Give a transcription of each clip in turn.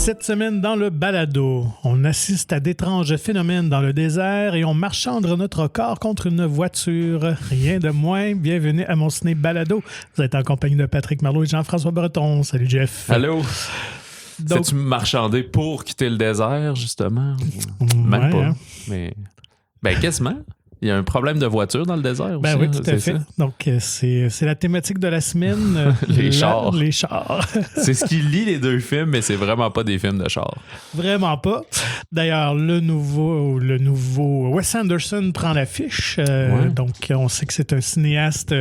Cette semaine, dans le balado, on assiste à d'étranges phénomènes dans le désert et on marchandre notre corps contre une voiture. Rien de moins. Bienvenue à mon ciné balado. Vous êtes en compagnie de Patrick Marleau et Jean-François Breton. Salut Jeff. Allô. Donc, c'est-tu marchandé pour quitter le désert, justement? Même ouais, pas. hein. Mais quasiment. Il y a un problème de voiture dans le désert Ben aussi. oui, tout à fait. Ça? Donc, c'est la thématique de la semaine. Les chars. Les chars. C'est ce qui lie les deux films, mais c'est vraiment pas des films de chars. Vraiment pas. D'ailleurs, le nouveau Wes Anderson prend l'affiche. Ouais. Donc, on sait que c'est un cinéaste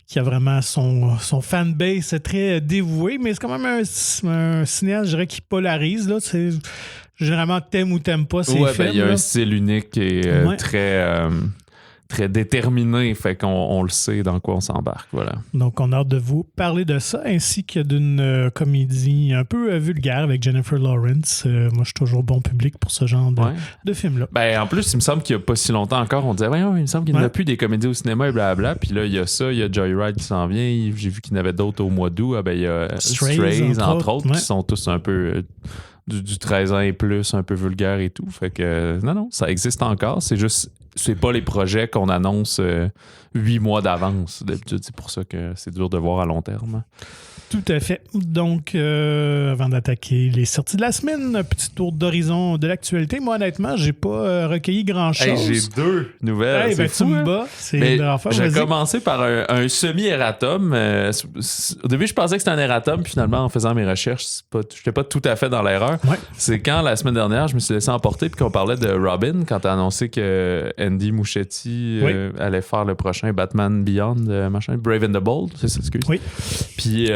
qui a vraiment son fanbase très dévoué, mais c'est quand même un cinéaste, je dirais, qui polarise. Là. C'est généralement t'aimes ou t'aimes pas ses films. Il y a là. un style unique et très déterminé, fait qu'on le sait dans quoi on s'embarque, voilà. Donc, on a hâte de vous parler de ça, ainsi que d'une comédie un peu vulgaire avec Jennifer Lawrence. Moi, je suis toujours bon public pour ce genre de film-là. En plus, il me semble qu'il n'y a pas si longtemps encore, on disait, voyons, il me semble qu'il n'y en a plus des comédies au cinéma et blablabla. Puis là, il y a ça, il y a Joyride qui s'en vient. J'ai vu qu'il y en avait d'autres au mois d'août. Il y a Strays, entre autres, qui sont tous un peu du 13 ans et plus, un peu vulgaire et tout. Fait que, non, ça existe encore. C'est pas les projets qu'on annonce 8 mois d'avance. D'habitude, c'est pour ça que c'est dur de voir à long terme. Tout à fait. Donc, avant d'attaquer les sorties de la semaine, un petit tour d'horizon de l'actualité. Moi, honnêtement, j'ai pas recueilli grand-chose. J'ai deux nouvelles. Tu me bats. C'est une affaire. J'ai commencé par un semi-erratum. Au début, je pensais que c'était un erratum, puis finalement, en faisant mes recherches, je n'étais pas tout à fait dans l'erreur. Ouais. C'est quand, la semaine dernière, je me suis laissé emporter, puis qu'on parlait de Robin, quand tu as annoncé que Andy Muschietti allait faire le prochain Batman Beyond, Brave and the Bold, c'est ça, excuse. Oui. Puis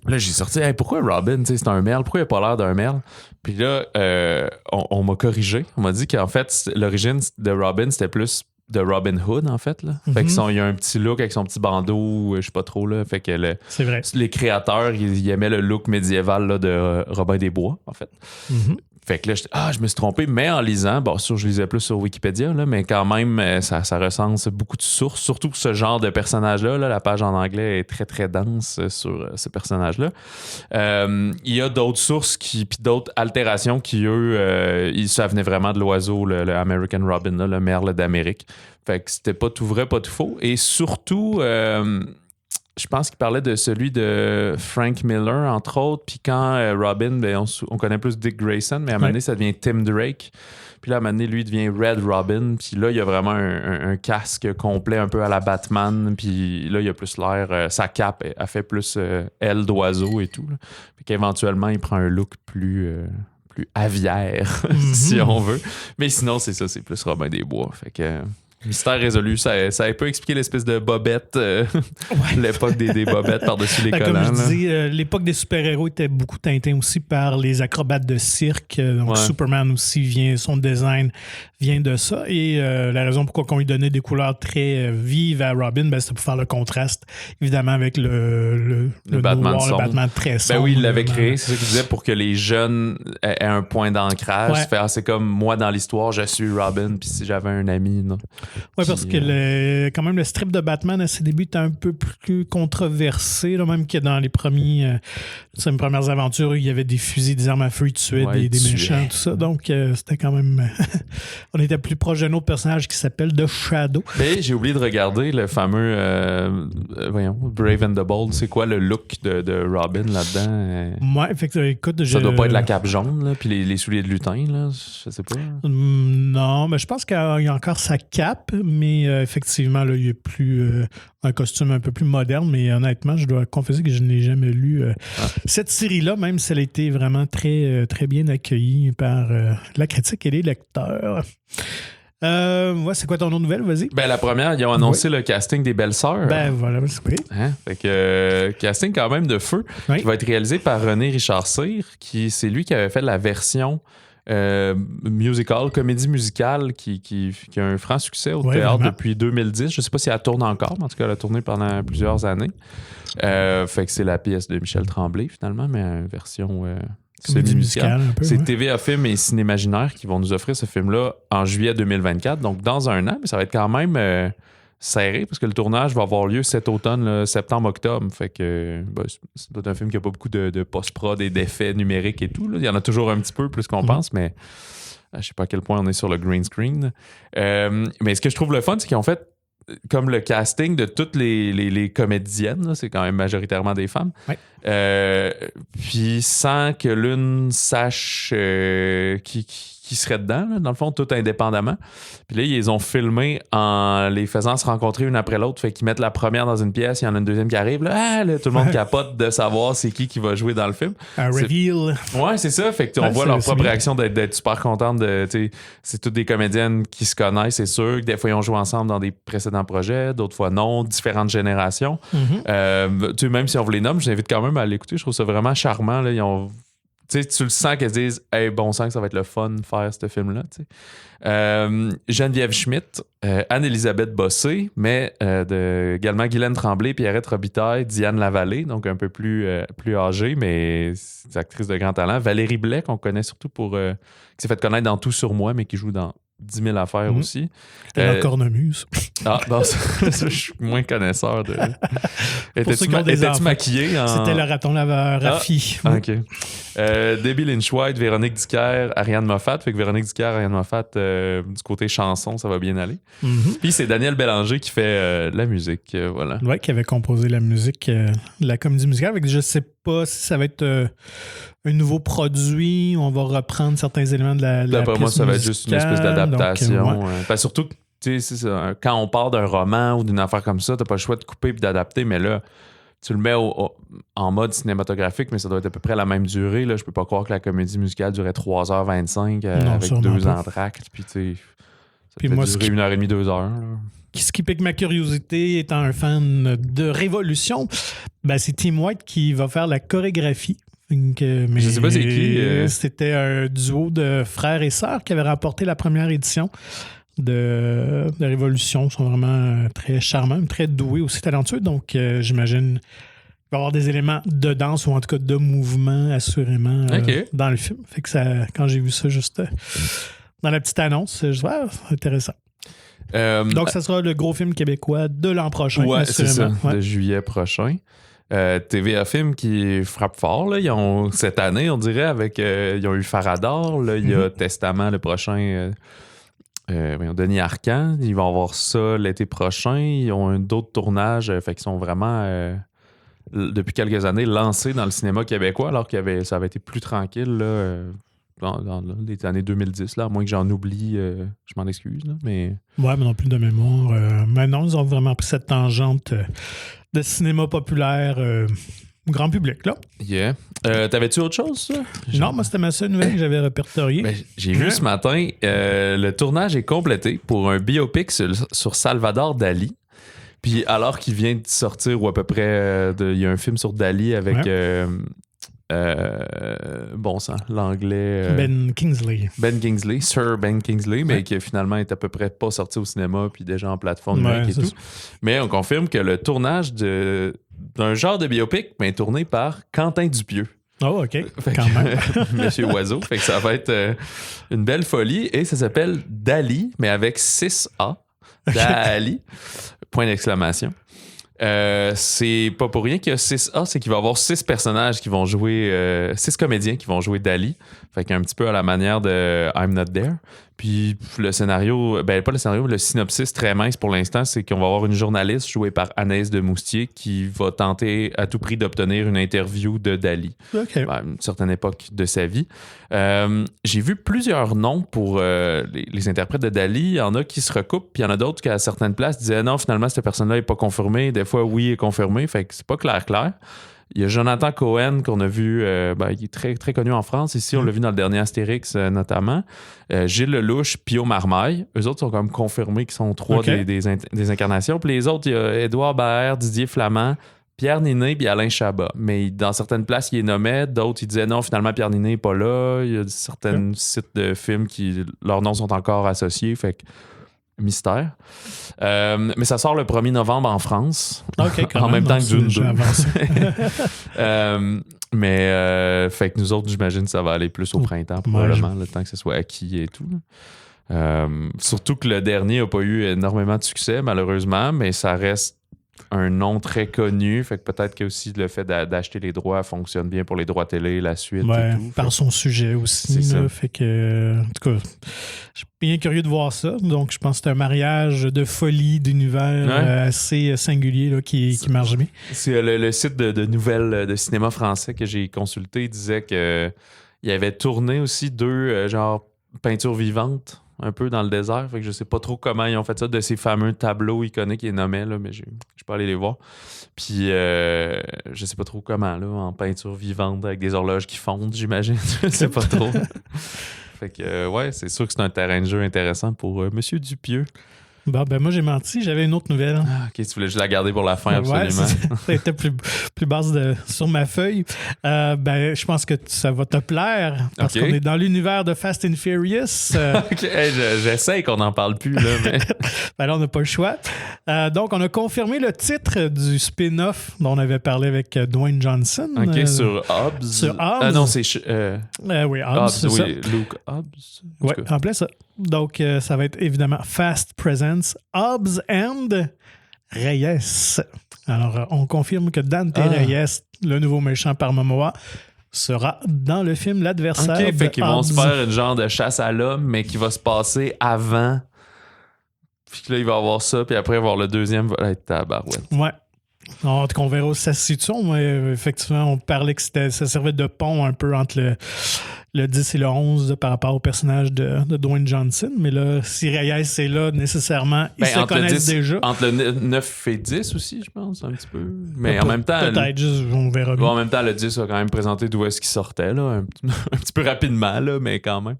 là, j'ai sorti, pourquoi Robin, c'est un merle, pourquoi il n'a pas l'air d'un merle? Puis là, on m'a corrigé. On m'a dit qu'en fait, l'origine de Robin, c'était plus de Robin Hood, en fait. Là. Fait qu'il y a un petit look avec son petit bandeau, je sais pas trop. Là. Fait que c'est vrai. Les créateurs, ils aimaient le look médiéval là, de Robin des Bois, en fait. Fait que là, je me suis trompé, mais en lisant, je lisais plus sur Wikipédia, là, mais quand même, ça recense beaucoup de sources, surtout que ce genre de personnage-là, la page en anglais est très, très dense sur ce personnage-là. Il y a d'autres sources, puis d'autres altérations qui, eux, ça venait vraiment de l'oiseau, le American Robin, là, le merle d'Amérique. Fait que c'était pas tout vrai, pas tout faux. Et surtout... je pense qu'il parlait de celui de Frank Miller, entre autres. Puis quand Robin, on connaît plus Dick Grayson, mais à un moment donné, ça devient Tim Drake. Puis là, à un moment donné, lui devient Red Robin. Puis là, il y a vraiment un casque complet un peu à la Batman. Puis là, il y a plus l'air... sa cape, elle fait plus aile d'oiseau et tout. Là. Puis qu'éventuellement, il prend un look plus aviaire, si on veut. Mais sinon, c'est ça, c'est plus Robin des Bois. Fait que... Mystère résolu, ça peut expliquer l'espèce de bobette, l'époque des bobettes par-dessus les collants. Comme je disais, l'époque des super-héros était beaucoup teintée aussi par les acrobates de cirque. Donc Superman aussi, son design vient de ça. Et la raison pourquoi on lui donnait des couleurs très vives à Robin, c'était pour faire le contraste, évidemment, avec le Batman noir, sombre. Le Batman très sombre. Oui, il l'avait créé, c'est ça qu'il disait, pour que les jeunes aient un point d'ancrage. C'est comme moi dans l'histoire, je suis Robin, puis si j'avais un ami, non. Oui, parce que quand même le strip de Batman à ses débuts était un peu plus controversé, là, même que dans les premières aventures, il y avait des fusils, des armes à feu, ils tuaient des méchants, tout ça. Donc, c'était quand même... on était plus proche d'un autre personnage qui s'appelle The Shadow. Mais j'ai oublié de regarder le fameux Brave and the Bold. C'est quoi le look de Robin là-dedans? Ouais, effectivement, écoute... Ça doit pas être la cape jaune, là, puis les souliers de lutin, là, je sais pas. Non, mais je pense qu'il y a encore sa cape, mais effectivement, là, il y a plus un costume un peu plus moderne, mais honnêtement, je dois confesser que je n'ai jamais lu cette série-là, même si elle a été vraiment très, très bien accueillie par la critique et les lecteurs. C'est quoi ton autre nouvelle? Vas-y. La première, ils ont annoncé le casting des Belles-Sœurs. Voilà, oui. Fait que casting quand même de feu, qui va être réalisé par René Richard Cyr, c'est lui qui avait fait la version comédie musicale qui a un franc succès au théâtre vraiment. Depuis 2010. Je ne sais pas si elle tourne encore, mais en tout cas, elle a tourné pendant plusieurs années. Fait que c'est la pièce de Michel Tremblay, finalement, mais en version semi-musicale. C'est TVA Film et Cinémaginaire qui vont nous offrir ce film-là en juillet 2024, donc dans un an, mais ça va être quand même... serré parce que le tournage va avoir lieu cet automne, septembre-octobre. Fait que c'est un film qui n'a pas beaucoup de post-prod et d'effets numériques et tout. Là. Il y en a toujours un petit peu plus qu'on pense, mais je sais pas à quel point on est sur le green screen. Mais ce que je trouve le fun, c'est qu'ils ont fait comme le casting de toutes les comédiennes, là, c'est quand même majoritairement des femmes. Ouais. Puis sans que l'une sache qui serait dedans, là, dans le fond, tout indépendamment. Puis là, ils les ont filmés en les faisant se rencontrer une après l'autre. Fait qu'ils mettent la première dans une pièce, il y en a une deuxième qui arrive. Là, tout le monde capote de savoir c'est qui va jouer dans le film. Un reveal. Ouais, c'est ça. Fait que on voit leur propre réaction d'être super contente. C'est toutes des comédiennes qui se connaissent, c'est sûr. Des fois, ils ont joué ensemble dans des précédents projets, d'autres fois non, différentes générations. Même si on vous les nomme, je vous invite quand même à l'écouter. Je trouve ça vraiment charmant. Là. Tu le sens qu'elles se disent hey, bon sang que ça va être le fun de faire ce film-là. Geneviève Schmidt, Anne-Élisabeth Bossé, mais également Guylaine Tremblay, Pierrette Robitaille, Diane Lavallée, donc un peu plus âgée, mais c'est actrice de grand talent. Valérie Blais, qu'on connaît surtout qui s'est fait connaître dans Tout sur moi, mais qui joue dans 10 000 affaires aussi. C'était la cornemuse. Ah, non, ça, je suis moins connaisseur de. Étais-tu maquillée? C'était le raton laveur, Rafi. OK. Debbie Lynch-White, Véronique Dicker, Ariane Moffat. Fait que Véronique Dicker, Ariane Moffat, du côté chanson, ça va bien aller. Puis c'est Daniel Bélanger qui fait la musique. Voilà. Oui, qui avait composé la musique de la comédie musicale. Fait que je sais pas si ça va être un nouveau produit, on va reprendre certains éléments de la D'après moi, ça va être juste une espèce d'adaptation. Donc, surtout, tu sais, quand on part d'un roman ou d'une affaire comme ça, t'as pas le choix de couper et d'adapter, mais là, tu le mets en mode cinématographique, mais ça doit être à peu près la même durée. Là. Je peux pas croire que la comédie musicale durait 3h25 avec 2 entractes. Puis, tu sais, ça peut durer 1h30, 2 heures. Là. Ce qui pique ma curiosité, étant un fan de Révolution, c'est Tim White qui va faire la chorégraphie. Mais je sais pas c'est qui. C'était un duo de frères et sœurs qui avait remporté la première édition de Révolution. Ils sont vraiment très charmants, très doués, aussi talentueux. Donc, j'imagine qu'il va y avoir des éléments de danse ou en tout cas de mouvement, assurément, dans le film. Fait que quand j'ai vu ça juste dans la petite annonce, je me suis dit, c'est intéressant. Donc, ça sera le gros film québécois de l'an prochain. Ouais, c'est ça, de juillet prochain. TVA Film qui frappe fort. Là. Ils ont, cette année, on dirait, ils ont eu Farador. Là, il y a Testament le prochain. Denis Arcand. Ils vont avoir ça l'été prochain. Ils ont d'autres tournages. Fait qu'ils sont vraiment, depuis quelques années, lancés dans le cinéma québécois, alors ça avait été plus tranquille là, dans les années 2010. Là, à moins que j'en oublie, je m'en excuse. Là, mais... Ouais, mais non plus de mémoire. Maintenant, ils ont vraiment pris cette tangente de cinéma populaire grand public, là. Yeah. T'avais-tu autre chose, ça? Non, moi, c'était ma seule nouvelle que j'avais répertoriée. J'ai vu ce matin, le tournage est complété pour un biopic sur Salvador Dali. Puis alors qu'il vient de sortir, ou à peu près, il y a un film sur Dali avec... bon sang, l'anglais... Ben Kingsley. Ben Kingsley, Sir Ben Kingsley, mais qui finalement est à peu près pas sorti au cinéma, puis déjà en plateforme numérique et tout. Mais on confirme que le tournage d'un genre de biopic est tourné par Quentin Dupieux. Oh, OK. Quand même. Monsieur Oiseau. Fait que ça va être une belle folie. Et ça s'appelle Dali, mais avec 6 A. Dali. Point d'exclamation. C'est pas pour rien qu'il y a 6A, c'est qu'il va y avoir 6 personnages qui vont jouer, 6 comédiens qui vont jouer Dali. Fait qu'un petit peu à la manière de I'm Not There. Puis le scénario, pas le scénario, le synopsis très mince pour l'instant, c'est qu'on va avoir une journaliste jouée par Anaïs de Moustier qui va tenter à tout prix d'obtenir une interview de Dali à une certaine époque de sa vie. J'ai vu plusieurs noms pour les interprètes de Dali. Il y en a qui se recoupent, puis il y en a d'autres qui, à certaines places, disaient non, finalement, cette personne-là n'est pas confirmée. Des fois, oui, elle est confirmée. Fait que c'est pas clair. Il y a Jonathan Cohen qu'on a vu, il est très, très connu en France. Ici, on l'a vu dans le dernier Astérix notamment. Gilles Lelouch, Pio Marmaille. Eux autres sont comme confirmés qu'ils sont 3 des incarnations. Puis les autres, il y a Édouard Baer, Didier Flamand, Pierre Ninet et Alain Chabat. Mais dans certaines places, il les nommait. D'autres, ils disaient non, finalement, Pierre Ninet n'est pas là. Il y a certains sites de films qui, leurs noms sont encore associés. Fait que mystère. Mais ça sort le 1er novembre en France. En même temps que Dune 2. Fait que nous autres, j'imagine que ça va aller plus au printemps, probablement, le temps que ce soit acquis et tout. Surtout que le dernier n'a pas eu énormément de succès, malheureusement, mais ça reste un nom très connu. Fait que peut-être que aussi le fait d'acheter les droits fonctionne bien pour les droits télé, la suite et tout. Par son sujet aussi. Là, fait que, en tout cas, je suis bien curieux de voir ça. Donc, je pense que c'est un mariage de folie d'univers assez singulier là, qui marche bien. C'est le site de nouvelles de cinéma français que j'ai consulté disait qu'il avait tourné aussi 2 genre peintures vivantes un peu dans le désert. Fait que je sais pas trop comment ils ont fait ça de ces fameux tableaux iconiques qu'ils nommaient, là, mais je suis pas allé les voir. Puis je sais pas trop comment, là, en peinture vivante avec des horloges qui fondent, j'imagine. Je sais pas trop. Fait que c'est sûr que c'est un terrain de jeu intéressant pour Monsieur Dupieux. Bon, ben moi j'ai menti, j'avais une autre nouvelle. Ah, ok, tu voulais juste la garder pour la fin, absolument. Ça était plus basse sur ma feuille. Ben, je pense que ça va te plaire parce qu'on est dans l'univers de Fast and Furious. Ok, j'essaie qu'on n'en parle plus, là, mais. Ben là, on n'a pas le choix. Donc, on a confirmé le titre du spin-off dont on avait parlé avec Dwayne Johnson. Ok, sur Hobbs. Sur Hobbs. Ah non, c'est. Oui, Hobbs, c'est ça. Luke Hobbs. Oui, en plein ça. Donc, ça va être évidemment Fast Presents Hobbs and Reyes. Alors, on confirme que Dante Reyes, le nouveau méchant par Momoa, sera dans le film l'adversaire OK, de fait qu'ils vont Hobbs. se faire une genre de chasse à l'homme, mais qui va se passer avant. Puis que là, il va avoir ça, puis après, il va avoir le deuxième, va être tabarouette. Ouais. En tout cas, on verra où ça se situe. Mais effectivement, on parlait que ça servait de pont un peu entre le 10 et le 11 par rapport au personnage de Dwayne Johnson. Mais là, si Reyes est là, nécessairement, ils se connaissent déjà. Entre le 9 et 10 aussi, je pense, un petit peu. Mais en même temps... Peut-être, on verra bien. En même temps, le 10 a quand même présenté d'où est-ce qu'il sortait, là, un petit peu rapidement, là, mais quand même.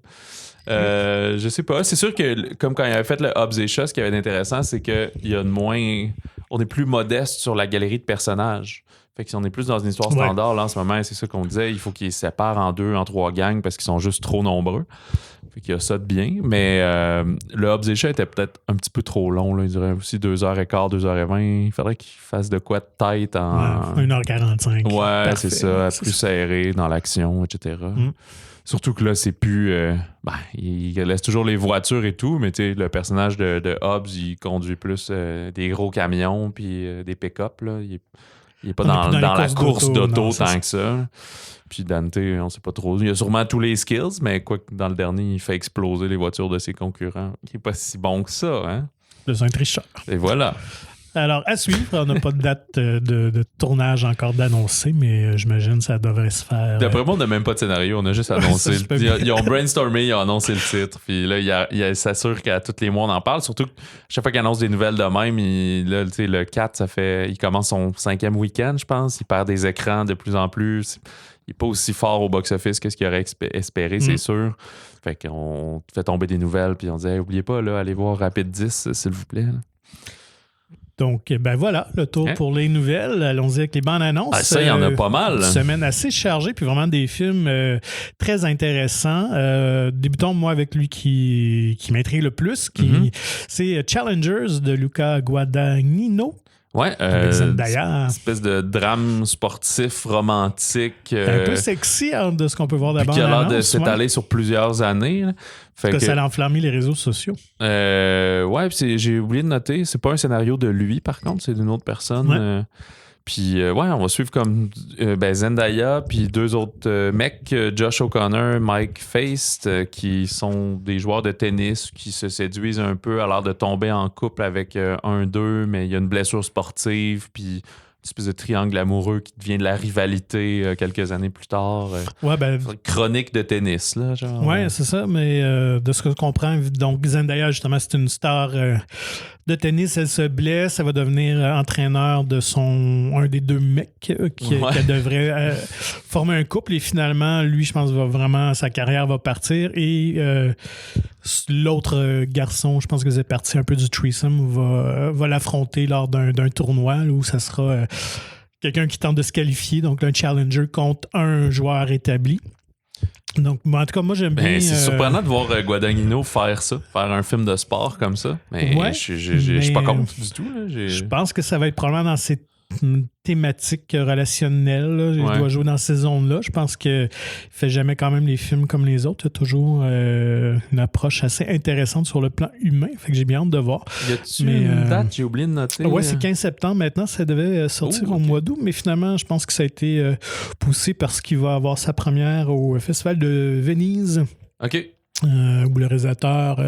Je sais pas. C'est sûr que, comme quand il avait fait le Hobbs et Shaw, ce qui avait d'intéressant, c'est qu'il y a de moins... On est plus modeste sur la galerie de personnages. Fait que si on est plus dans une histoire standard, là, en ce moment, c'est ça qu'on disait, il faut qu'ils se séparent en 2, en 3 gangs parce qu'ils sont juste trop nombreux. Fait qu'il y a ça de bien. Mais le Hobbs et Shaw était peut-être un petit peu trop long. Là. Il dirait aussi 2h15, 2h20. Il faudrait qu'il fasse de quoi de tête en... 1h45. Ouais, parfait. c'est ça. Plus serré dans l'action, etc. Surtout que là, c'est plus... il laisse toujours les voitures et tout, mais tu sais, le personnage de Hobbs, il conduit plus des gros camions puis des pick-up. Là. Il est pas dans la course d'auto tant que ça. Puis Dante, on sait pas trop. Il a sûrement tous les skills, mais quoi que dans le dernier, il fait exploser les voitures de ses concurrents. Il est pas si bon que ça, hein? C'est un tricheur. Et voilà. Alors, à suivre, on n'a pas de date de tournage encore d'annoncer, mais j'imagine que ça devrait se faire. D'après moi, on n'a même pas de scénario, on a juste annoncé. Ils ont brainstormé, ils ont annoncé le titre, puis là, il s'assure qu'à tous les mois, on en parle. Surtout que chaque fois qu'il annonce des nouvelles de même, là, le 4, il commence son 5e week-end, je pense. Il perd des écrans de plus en plus. Il n'est pas aussi fort au box-office que ce qu'il aurait espéré, c'est sûr. Fait qu'on fait tomber des nouvelles, puis on dit hey, oubliez pas, là, allez voir Rapid 10, s'il vous plaît. Là. Donc, ben voilà, le tour pour les nouvelles. Allons-y avec les bandes annonces. Ah, ça, il y en a pas mal. Une semaine assez chargée, puis vraiment des films très intéressants. Débutons, moi, avec lui qui m'intrigue le plus. C'est Challengers de Luca Guadagnino. Ouais, Zendaya. Une espèce de drame sportif, romantique. Un peu sexy de ce qu'on peut voir d'abord. Qui a l'air de s'étaler sur plusieurs années. Là. Fait que ça a enflammé les réseaux sociaux. Ouais, puis j'ai oublié de noter, c'est pas un scénario de lui, par contre, c'est d'une autre personne. Ouais. Puis, on va suivre comme Zendaya, puis 2 autres mecs, Josh O'Connor, Mike Feist, qui sont des joueurs de tennis qui se séduisent un peu à l'air de tomber en couple avec un d'eux, mais il y a une blessure sportive, puis une espèce de triangle amoureux qui devient de la rivalité quelques années plus tard. Chronique de tennis, là, genre. Ouais, c'est ça, mais de ce que je comprends, donc Zendaya, justement, c'est une star de tennis, elle se blesse, elle va devenir entraîneur de un des 2 mecs qu'elle devrait former un couple, et finalement, lui, je pense, sa carrière va partir, et l'autre garçon, je pense que c'est parti un peu du threesome, va l'affronter lors d'un tournoi où ça sera quelqu'un qui tente de se qualifier, donc un challenger contre un joueur établi. Donc, en tout cas, moi, j'aime bien... C'est surprenant de voir Guadagnino faire un film de sport comme ça. Mais je suis pas contre du tout. Là. Je pense que ça va être probablement dans ses thématique relationnelle. Là. Il doit jouer dans ces zones-là. Je pense qu'il ne fait jamais quand même les films comme les autres. Il a toujours une approche assez intéressante sur le plan humain. Fait que j'ai bien hâte de voir. Y a-tu une date? J'ai oublié de noter. Oui, c'est 15 septembre maintenant. Ça devait sortir au mois d'août, mais finalement, je pense que ça a été poussé parce qu'il va avoir sa première au Festival de Venise. OK. Où le réalisateur,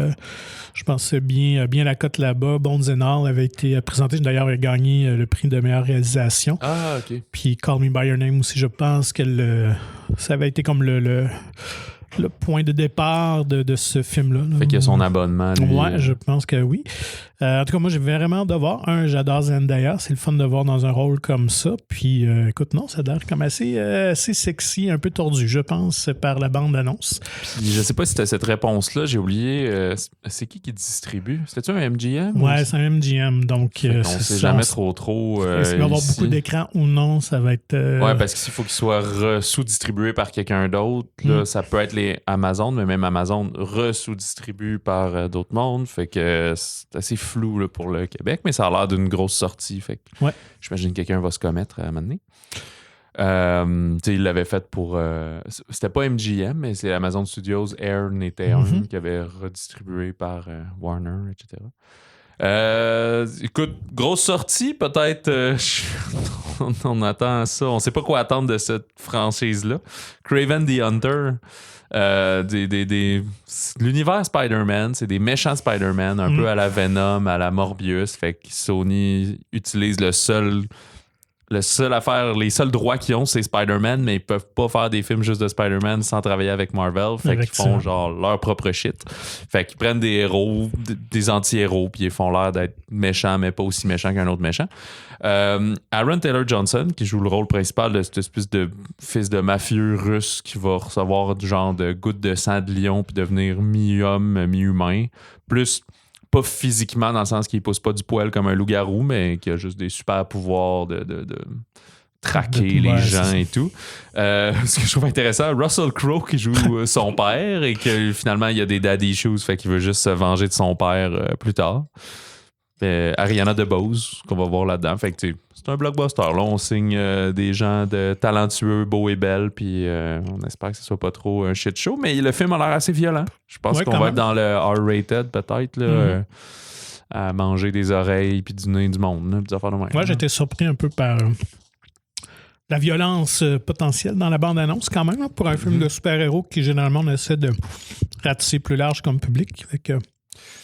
je pense, bien la cote là-bas. Bones and All avait été présenté. D'ailleurs, il a gagné le prix de meilleure réalisation. Ah, OK. Puis Call Me By Your Name aussi, je pense que ça avait été comme le point de départ de ce film-là. Fait qu'il y a son abonnement. Oui, je pense que oui. En tout cas, moi, j'ai vraiment de voir. J'adore Zendaya. C'est le fun de voir dans un rôle comme ça. Puis, écoute, non, ça a l'air comme assez sexy, un peu tordu, je pense, par la bande-annonce. Puis, je sais pas si tu as cette réponse-là. J'ai oublié. C'est qui distribue? C'était-tu un MGM? Oui, c'est un MGM. Donc, on sait jamais trop. Est-ce qu'il va y avoir beaucoup d'écrans ou non? Ça va être... Oui, parce qu'il faut qu'il soit sous-distribué par quelqu'un d'autre. Là, ça peut être les Amazon, mais même Amazon sous-distribue par d'autres mondes. Fait que c'est assez flou là, pour le Québec, mais ça a l'air d'une grosse sortie. Fait que j'imagine que quelqu'un va se commettre à un moment donné. Il l'avait fait pour... c'était pas MGM, mais c'est Amazon Studios. Air n'était un qui avait redistribué par Warner, etc. Écoute, grosse sortie, peut-être. On attend ça. On sait pas quoi attendre de cette franchise-là. Kraven the Hunter. L'univers Spider-Man, c'est des méchants Spider-Man, un peu à la Venom, à la Morbius. Fait que Sony utilise les seuls droits qu'ils ont, c'est Spider-Man, mais ils peuvent pas faire des films juste de Spider-Man sans travailler avec Marvel. Fait qu'ils font genre leur propre shit. Fait qu'ils prennent des héros, des anti-héros, puis ils font l'air d'être méchants, mais pas aussi méchants qu'un autre méchant. Aaron Taylor Johnson, qui joue le rôle principal de cette espèce de fils de mafieux russe qui va recevoir du genre de goutte de sang de lion puis devenir mi-homme, mi-humain. Plus pas physiquement dans le sens qu'il pousse pas du poil comme un loup-garou, mais qui a juste des super pouvoirs de traquer les gens et tout. Ce que je trouve intéressant, Russell Crowe qui joue son père et que finalement il y a des daddy issues, fait qu'il veut juste se venger de son père plus tard. Ariana DeBose qu'on va voir là-dedans. Fait que c'est un blockbuster. Là, on signe des gens talentueux, beaux et belles, puis on espère que ce soit pas trop un shit show. Mais le film a l'air assez violent. Je pense qu'on va être dans le R-rated peut-être, là, à manger des oreilles puis du nez du monde. Moi, j'étais surpris un peu par la violence potentielle dans la bande-annonce quand même, là, pour un film de super-héros qui généralement on essaie de ratisser plus large comme public. Fait que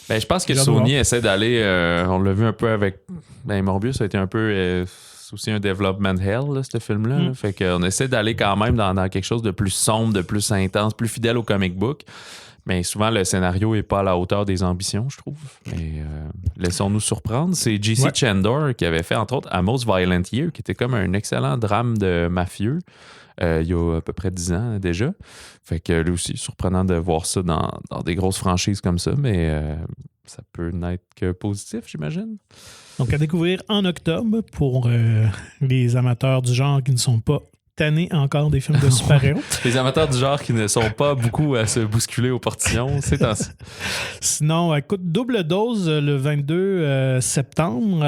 je pense que Sony essaie d'aller... on l'a vu un peu avec... Morbius, ça a été un peu... c'est aussi un development hell, là, ce film-là. Fait qu'on essaie d'aller quand même dans quelque chose de plus sombre, de plus intense, plus fidèle au comic book. Mais souvent, le scénario n'est pas à la hauteur des ambitions, je trouve. Mais laissons-nous surprendre. C'est J.C. Chandor qui avait fait, entre autres, A Most Violent Year, qui était comme un excellent drame de mafieux. Il y a à peu près 10 ans déjà. Fait que lui aussi, surprenant de voir ça dans des grosses franchises comme ça, mais ça peut n'être que positif, j'imagine. Donc, à découvrir en octobre pour les amateurs du genre qui ne sont pas tannés encore des films de super-héros. Les amateurs du genre qui ne sont pas beaucoup à se bousculer aux portillons, c'est ainsi. Sinon, écoute, double dose le 22 septembre.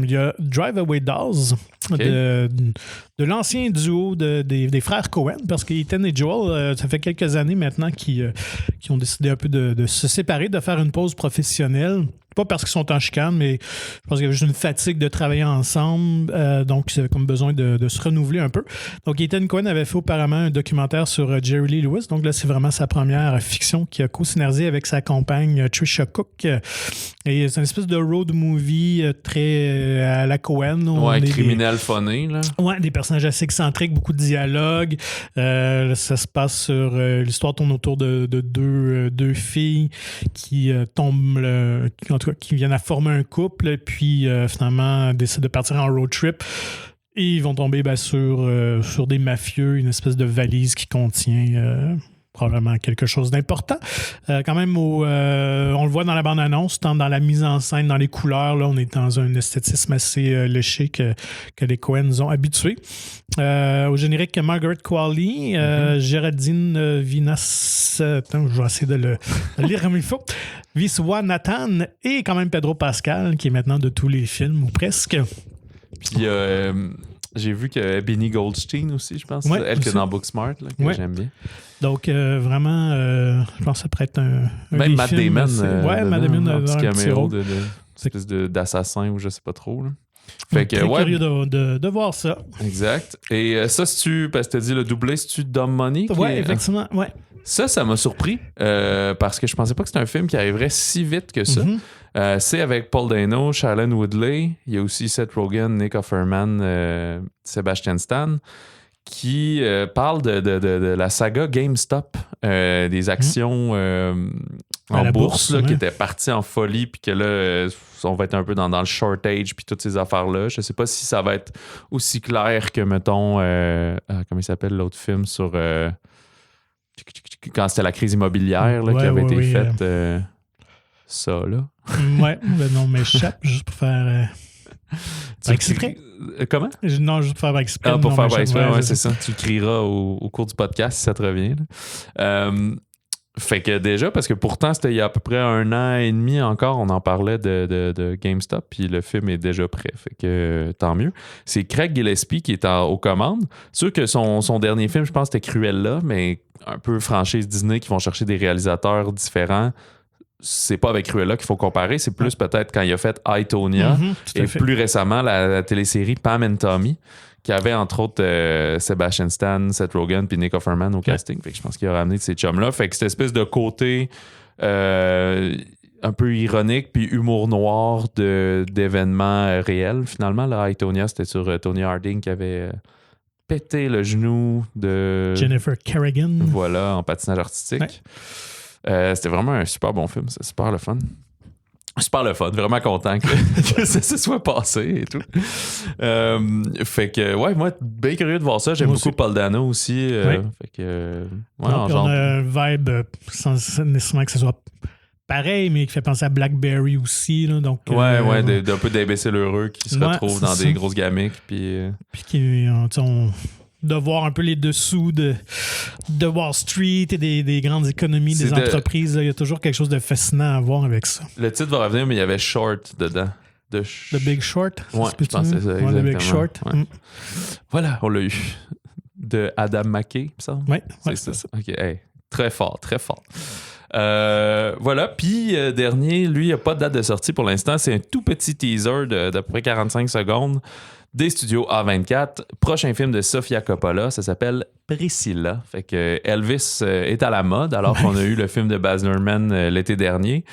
Il y a Drive Away Dolls. Okay. De l'ancien duo des frères Coen, parce qu'Ethan et Joel, ça fait quelques années maintenant qui ont décidé un peu de se séparer, de faire une pause professionnelle. Pas parce qu'ils sont en chicane, mais je pense qu'il y avait juste une fatigue de travailler ensemble. Donc, ils avaient comme besoin de se renouveler un peu. Donc, Ethan Coen avait fait auparavant un documentaire sur Jerry Lee Lewis. Donc là, c'est vraiment sa première fiction qui a co-scénarisé avec sa compagne Trisha Cook. Et c'est une espèce de road movie très à la Coen. Ouais, criminel funny, là. Ouais, des personnages assez excentriques, beaucoup de dialogues. Ça se passe sur... l'histoire tourne autour de deux filles qui tombent... qui viennent à former un couple, puis finalement décident de partir en road trip. Et ils vont tomber sur des mafieux, une espèce de valise qui contient probablement quelque chose d'important. Quand même, on le voit dans la bande-annonce, tant dans la mise en scène, dans les couleurs, là, on est dans un esthétisme assez léché que les Coen nous ont habitués. Au générique, Margaret Qualley, Géraldine Vinas... Attends, je vais essayer de le lire comme il faut. Viswanathan et quand même Pedro Pascal, qui est maintenant de tous les films, ou presque. Puis j'ai vu que Benny Goldstein aussi, je pense. Ouais, elle qui est aussi. dans Booksmart, là, que j'aime bien. Donc, vraiment, je pense que ça pourrait être un même des Matt films, Damon. ouais, Matt Damon a un petit un petit caméo rôle. espèce d'assassin ou je sais pas trop. Là. Fait que, très curieux de voir ça. Exact. Et ça, parce que tu as dit le doublé, c'est-tu Dumb Money? Ouais, effectivement, ouais. Ça m'a surpris parce que je pensais pas que c'était un film qui arriverait si vite que ça. Mm-hmm. C'est avec Paul Dano, Shailene Woodley, il y a aussi Seth Rogen, Nick Offerman, Sebastian Stan, qui parle de la saga GameStop, des actions en bourse là, qui étaient parties en folie, puis que là, on va être un peu dans le shortage, puis toutes ces affaires-là. Je sais pas si ça va être aussi clair que, mettons, comment il s'appelle l'autre film sur... quand c'était la crise immobilière là, qui avait été faite, ça, là. Ouais, le nom m'échappe, juste pour faire... exprès? Comment? Non, juste pour faire exprès. Ah, pour faire exprès, ouais, c'est ça. Tu le crieras au cours du podcast si ça te revient. Fait que déjà, parce que pourtant, c'était il y a à peu près 1 an et demi encore, on en parlait de GameStop, puis le film est déjà prêt. Fait que tant mieux. C'est Craig Gillespie qui est aux commandes. Sûr que son dernier film, je pense, c'était Cruella, mais un peu franchise Disney qui vont chercher des réalisateurs différents. C'est pas avec Cruella qu'il faut comparer, c'est plus peut-être quand il a fait I, Tonya et plus récemment la télésérie Pam and Tommy qui avait entre autres Sebastian Stan, Seth Rogen puis Nick Offerman au casting. Fait que je pense qu'il a ramené de ces chums-là. Fait que cette espèce de côté un peu ironique puis humour noir d'événements réels finalement. Là, I, Tonya, c'était sur Tony Harding qui avait pété le genou de Jennifer Kerrigan. Voilà, en patinage artistique. Ouais. C'était vraiment un super bon film, c'est super le fun. Super le fun, vraiment content que ça se soit passé et tout. Fait que, ouais, moi, bien curieux de voir ça. J'aime beaucoup Paul Dano aussi. Fait que, ouais, on a un vibe sans nécessairement que ce soit pareil, mais qui fait penser à Blackberry aussi. Là, donc, d'un peu d'imbéciles heureux qui se retrouvent dans des grosses gamiques. Puis qui de voir un peu les dessous de Wall Street et des grandes économies des entreprises. Il y a toujours quelque chose de fascinant à voir avec ça. Le titre va revenir, mais il y avait Short dedans. The Big Short? Ouais, je pense que c'est ça, exactement. The Big Short. Ouais. Voilà, on l'a eu. De Adam McKay, il me semble. Oui, c'est ça. OK, hey, très fort, très fort. Voilà, puis dernier, lui, il n'y a pas de date de sortie pour l'instant. C'est un tout petit teaser d'à peu près 45 secondes des studios A24. Prochain film de Sofia Coppola, ça s'appelle Priscilla. Fait que Elvis est à la mode alors qu'on a eu le film de Baz Luhrmann l'été dernier.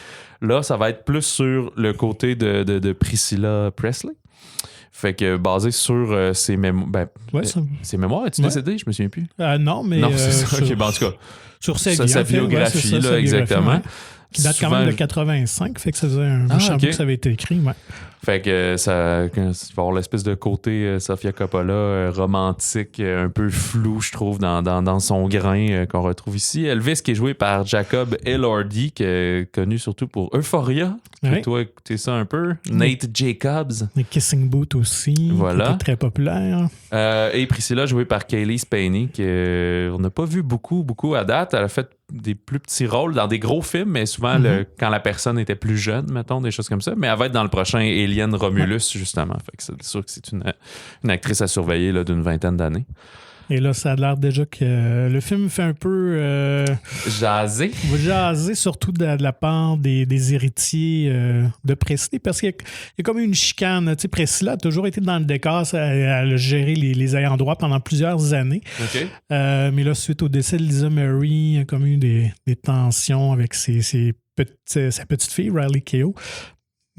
Là, ça va être plus sur le côté de Priscilla Presley. Fait que basé sur ses mémoires. Ses mémoires, es-tu décédé? Je me souviens plus. Non, mais. Non, c'est ça. OK, en tout cas. Sur sa biographie, là, exactement. Qui date quand même de 85, fait que ça faisait un bout que ça avait été écrit. Ouais. Fait que ça va avoir l'espèce de côté Sofia Coppola romantique, un peu flou, je trouve, dans son grain qu'on retrouve ici. Elvis qui est joué par Jacob Elordi, qui est connu surtout pour Euphoria. Ouais. Toi, écoutez ça un peu. Nate Jacobs. The Kissing Booth aussi, voilà. Qui était très populaire. Et Priscilla, jouée par Kaylee Spaney, qu'on n'a pas vu beaucoup à date. Elle a fait des plus petits rôles dans des gros films, mais souvent quand la personne était plus jeune, mettons, des choses comme ça. Mais elle va être dans le prochain Alien Romulus, justement. Fait que c'est sûr que c'est une actrice à surveiller là, d'une 20aine d'années. Et là, ça a l'air déjà que le film fait un peu... jaser, surtout de la part des héritiers de Presley, parce qu'il y a comme une chicane. Tu sais, Presley a toujours été dans le décor, elle a géré les ayants droit pendant plusieurs années. Okay. Mais là, suite au décès de Lisa Murray, il y a comme eu des tensions avec sa petite fille, Riley Keough.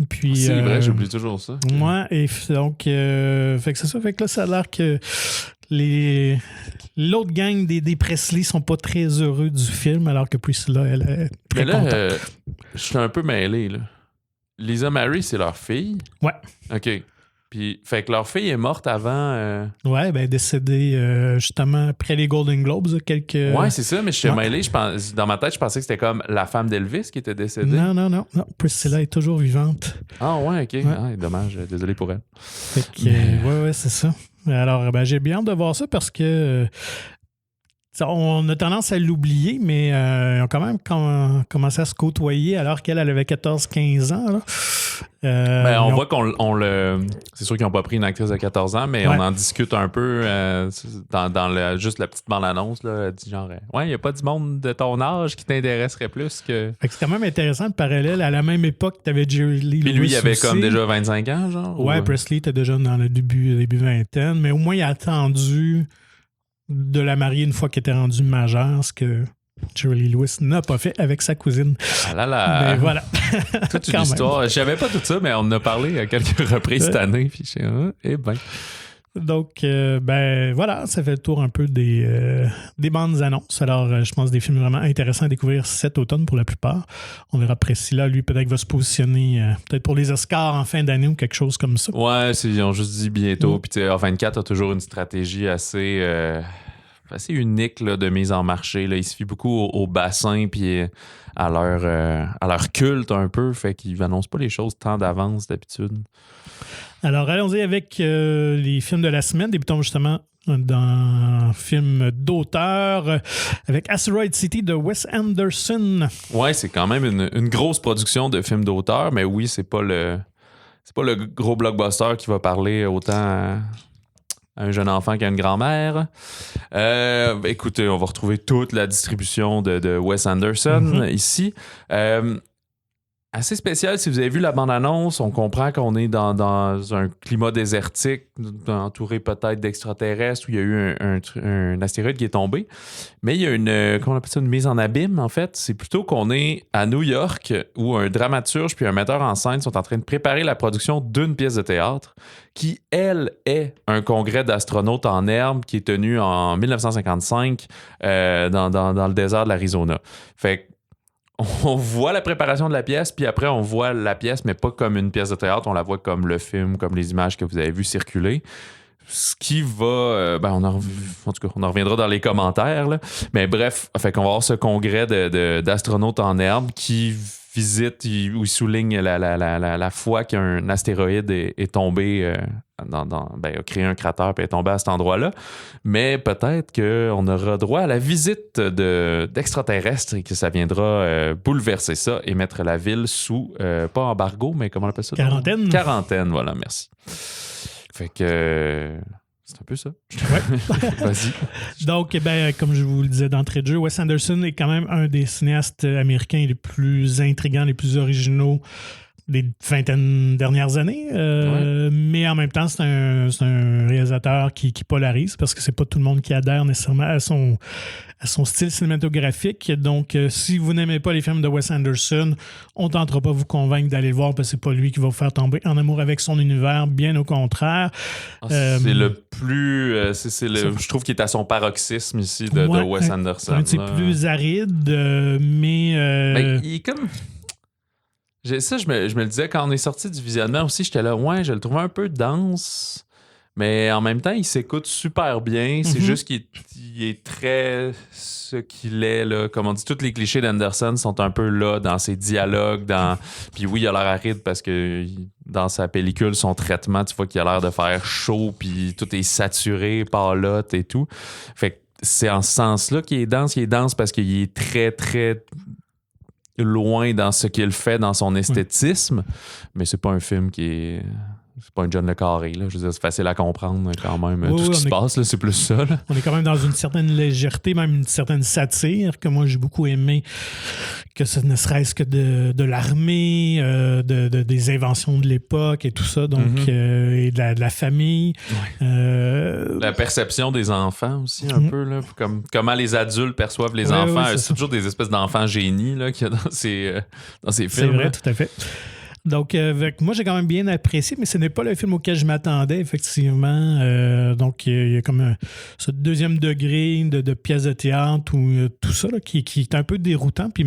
Puis, c'est vrai, j'oublie toujours ça. Ouais, et donc, fait que c'est ça. Fait que là, ça a l'air que l'autre gang des Presley sont pas très heureux du film, alors que Priscilla, elle est très contente. Je suis un peu mêlé, là. Lisa Murray, c'est leur fille? Ouais. OK. Puis, fait que leur fille est morte avant... Ouais, ben justement après les Golden Globes, quelques... Ouais, c'est ça, mais je suis mêlé. Dans ma tête, je pensais que c'était comme la femme d'Elvis qui était décédée. Non. Priscilla est toujours vivante. Ah ouais, OK. Ouais. Ah, dommage. Désolé pour elle. Fait que, ouais, c'est ça. Alors, j'ai bien hâte de voir ça parce que On a tendance à l'oublier, mais ils ont quand même commencé à se côtoyer alors qu'elle avait 14-15 ans. Là. On voit qu'on le... C'est sûr qu'ils n'ont pas pris une actrice de 14 ans, mais on en discute un peu dans juste la petite bande-annonce. Là, elle dit genre, il n'y a pas du monde de ton âge qui t'intéresserait plus que... C'est quand même intéressant le parallèle. À la même époque, tu avais Jerry Lee Lewis. Puis lui, il avait aussi. comme déjà 25 ans, genre? Ouais, Presley était déjà dans le début vingtaine, mais au moins, il a attendu de la marier une fois qu'elle était rendue majeure, ce que Jerry Lee Lewis n'a pas fait avec sa cousine. Ah là là! Mais voilà. Toute une histoire. Je savais pas tout ça, mais on en a parlé à quelques reprises cette année. Puis je sais, ben. Donc, voilà, ça fait le tour un peu des bandes annonces. Alors, je pense des films vraiment intéressants à découvrir cet automne pour la plupart. On verra Priscilla, lui, peut-être va se positionner peut-être pour les Oscars en fin d'année ou quelque chose comme ça. Ouais, ils ont juste dit bientôt. Puis, tu sais, A24 a toujours une stratégie assez unique là, de mise en marché. Là. Il se fie beaucoup au bassin puis à leur culte un peu. Fait qu'ils n'annoncent pas les choses tant d'avance d'habitude. Alors, allons-y avec les films de la semaine. Débutons justement dans un film d'auteur avec Asteroid City de Wes Anderson. Ouais, c'est quand même une grosse production de films d'auteur, mais oui, c'est pas le gros blockbuster qui va parler autant à un jeune enfant qu'à une grand-mère. Écoutez, on va retrouver toute la distribution de Wes Anderson ici. Assez spécial, si vous avez vu la bande-annonce, on comprend qu'on est dans un climat désertique, entouré peut-être d'extraterrestres, où il y a eu un astéroïde qui est tombé. Mais il y a comment on appelle ça, une mise en abîme, en fait. C'est plutôt qu'on est à New York, où un dramaturge puis un metteur en scène sont en train de préparer la production d'une pièce de théâtre, qui, elle, est un congrès d'astronautes en herbe qui est tenu en 1955 dans le désert de l'Arizona. Fait que on voit la préparation de la pièce, puis après, on voit la pièce, mais pas comme une pièce de théâtre. On la voit comme le film, comme les images que vous avez vues circuler. Ce qui va... en tout cas, on en reviendra dans les commentaires. Là. Mais bref, fait qu'on va avoir ce congrès d'astronautes en herbe qui visite, où il souligne la fois qu'un astéroïde est tombé... a créé un cratère et est tombé à cet endroit-là. Mais peut-être qu'on aura droit à la visite d'extraterrestres et que ça viendra bouleverser ça et mettre la ville sous, pas embargo, mais comment on appelle ça? Quarantaine. Quarantaine, voilà, merci. Fait que... c'est un peu ça. Ouais. Vas-y. Donc, comme je vous le disais d'entrée de jeu, Wes Anderson est quand même un des cinéastes américains les plus intrigants, les plus originaux des 20 dernières années. Mais en même temps, c'est un réalisateur qui polarise parce que c'est pas tout le monde qui adhère nécessairement à son style cinématographique. Donc, si vous n'aimez pas les films de Wes Anderson, on ne tentera pas de vous convaincre d'aller le voir parce que c'est pas lui qui va vous faire tomber en amour avec son univers, bien au contraire. C'est le plus... je trouve qu'il est à son paroxysme ici de Wes Anderson. C'est plus aride, mais... il est comme... Ça, je me le disais quand on est sorti du visionnement aussi, j'étais là, je le trouvais un peu dense, mais en même temps, il s'écoute super bien. C'est juste qu'il est très ce qu'il est, là. Comme on dit, tous les clichés d'Anderson sont un peu là dans ses dialogues. Puis oui, il a l'air aride parce que dans sa pellicule, son traitement, tu vois qu'il a l'air de faire chaud, puis tout est saturé, pâlotte et tout. Fait que c'est en ce sens-là qu'il est dense. Il est dense parce qu'il est très, très... loin dans ce qu'il fait, dans son esthétisme, mais c'est pas un film qui est... C'est pas un John le Carré, là. Je veux dire, c'est facile à comprendre quand même. Tout ce qui se passe, là, c'est plus ça. Là. On est quand même dans une certaine légèreté, même une certaine satire, que moi j'ai beaucoup aimé, que ce ne serait-ce que de l'armée, des inventions de l'époque et tout ça, donc et de la famille. Ouais. La perception des enfants aussi, un peu, là. Comment les adultes perçoivent les enfants. C'est toujours des espèces d'enfants génies là, qu'il y a dans ces films. C'est vrai, tout à fait. Donc, moi, j'ai quand même bien apprécié, mais ce n'est pas le film auquel je m'attendais, effectivement. Donc, il y a comme ce deuxième degré de pièce de théâtre ou tout ça là, qui est un peu déroutant. Puis,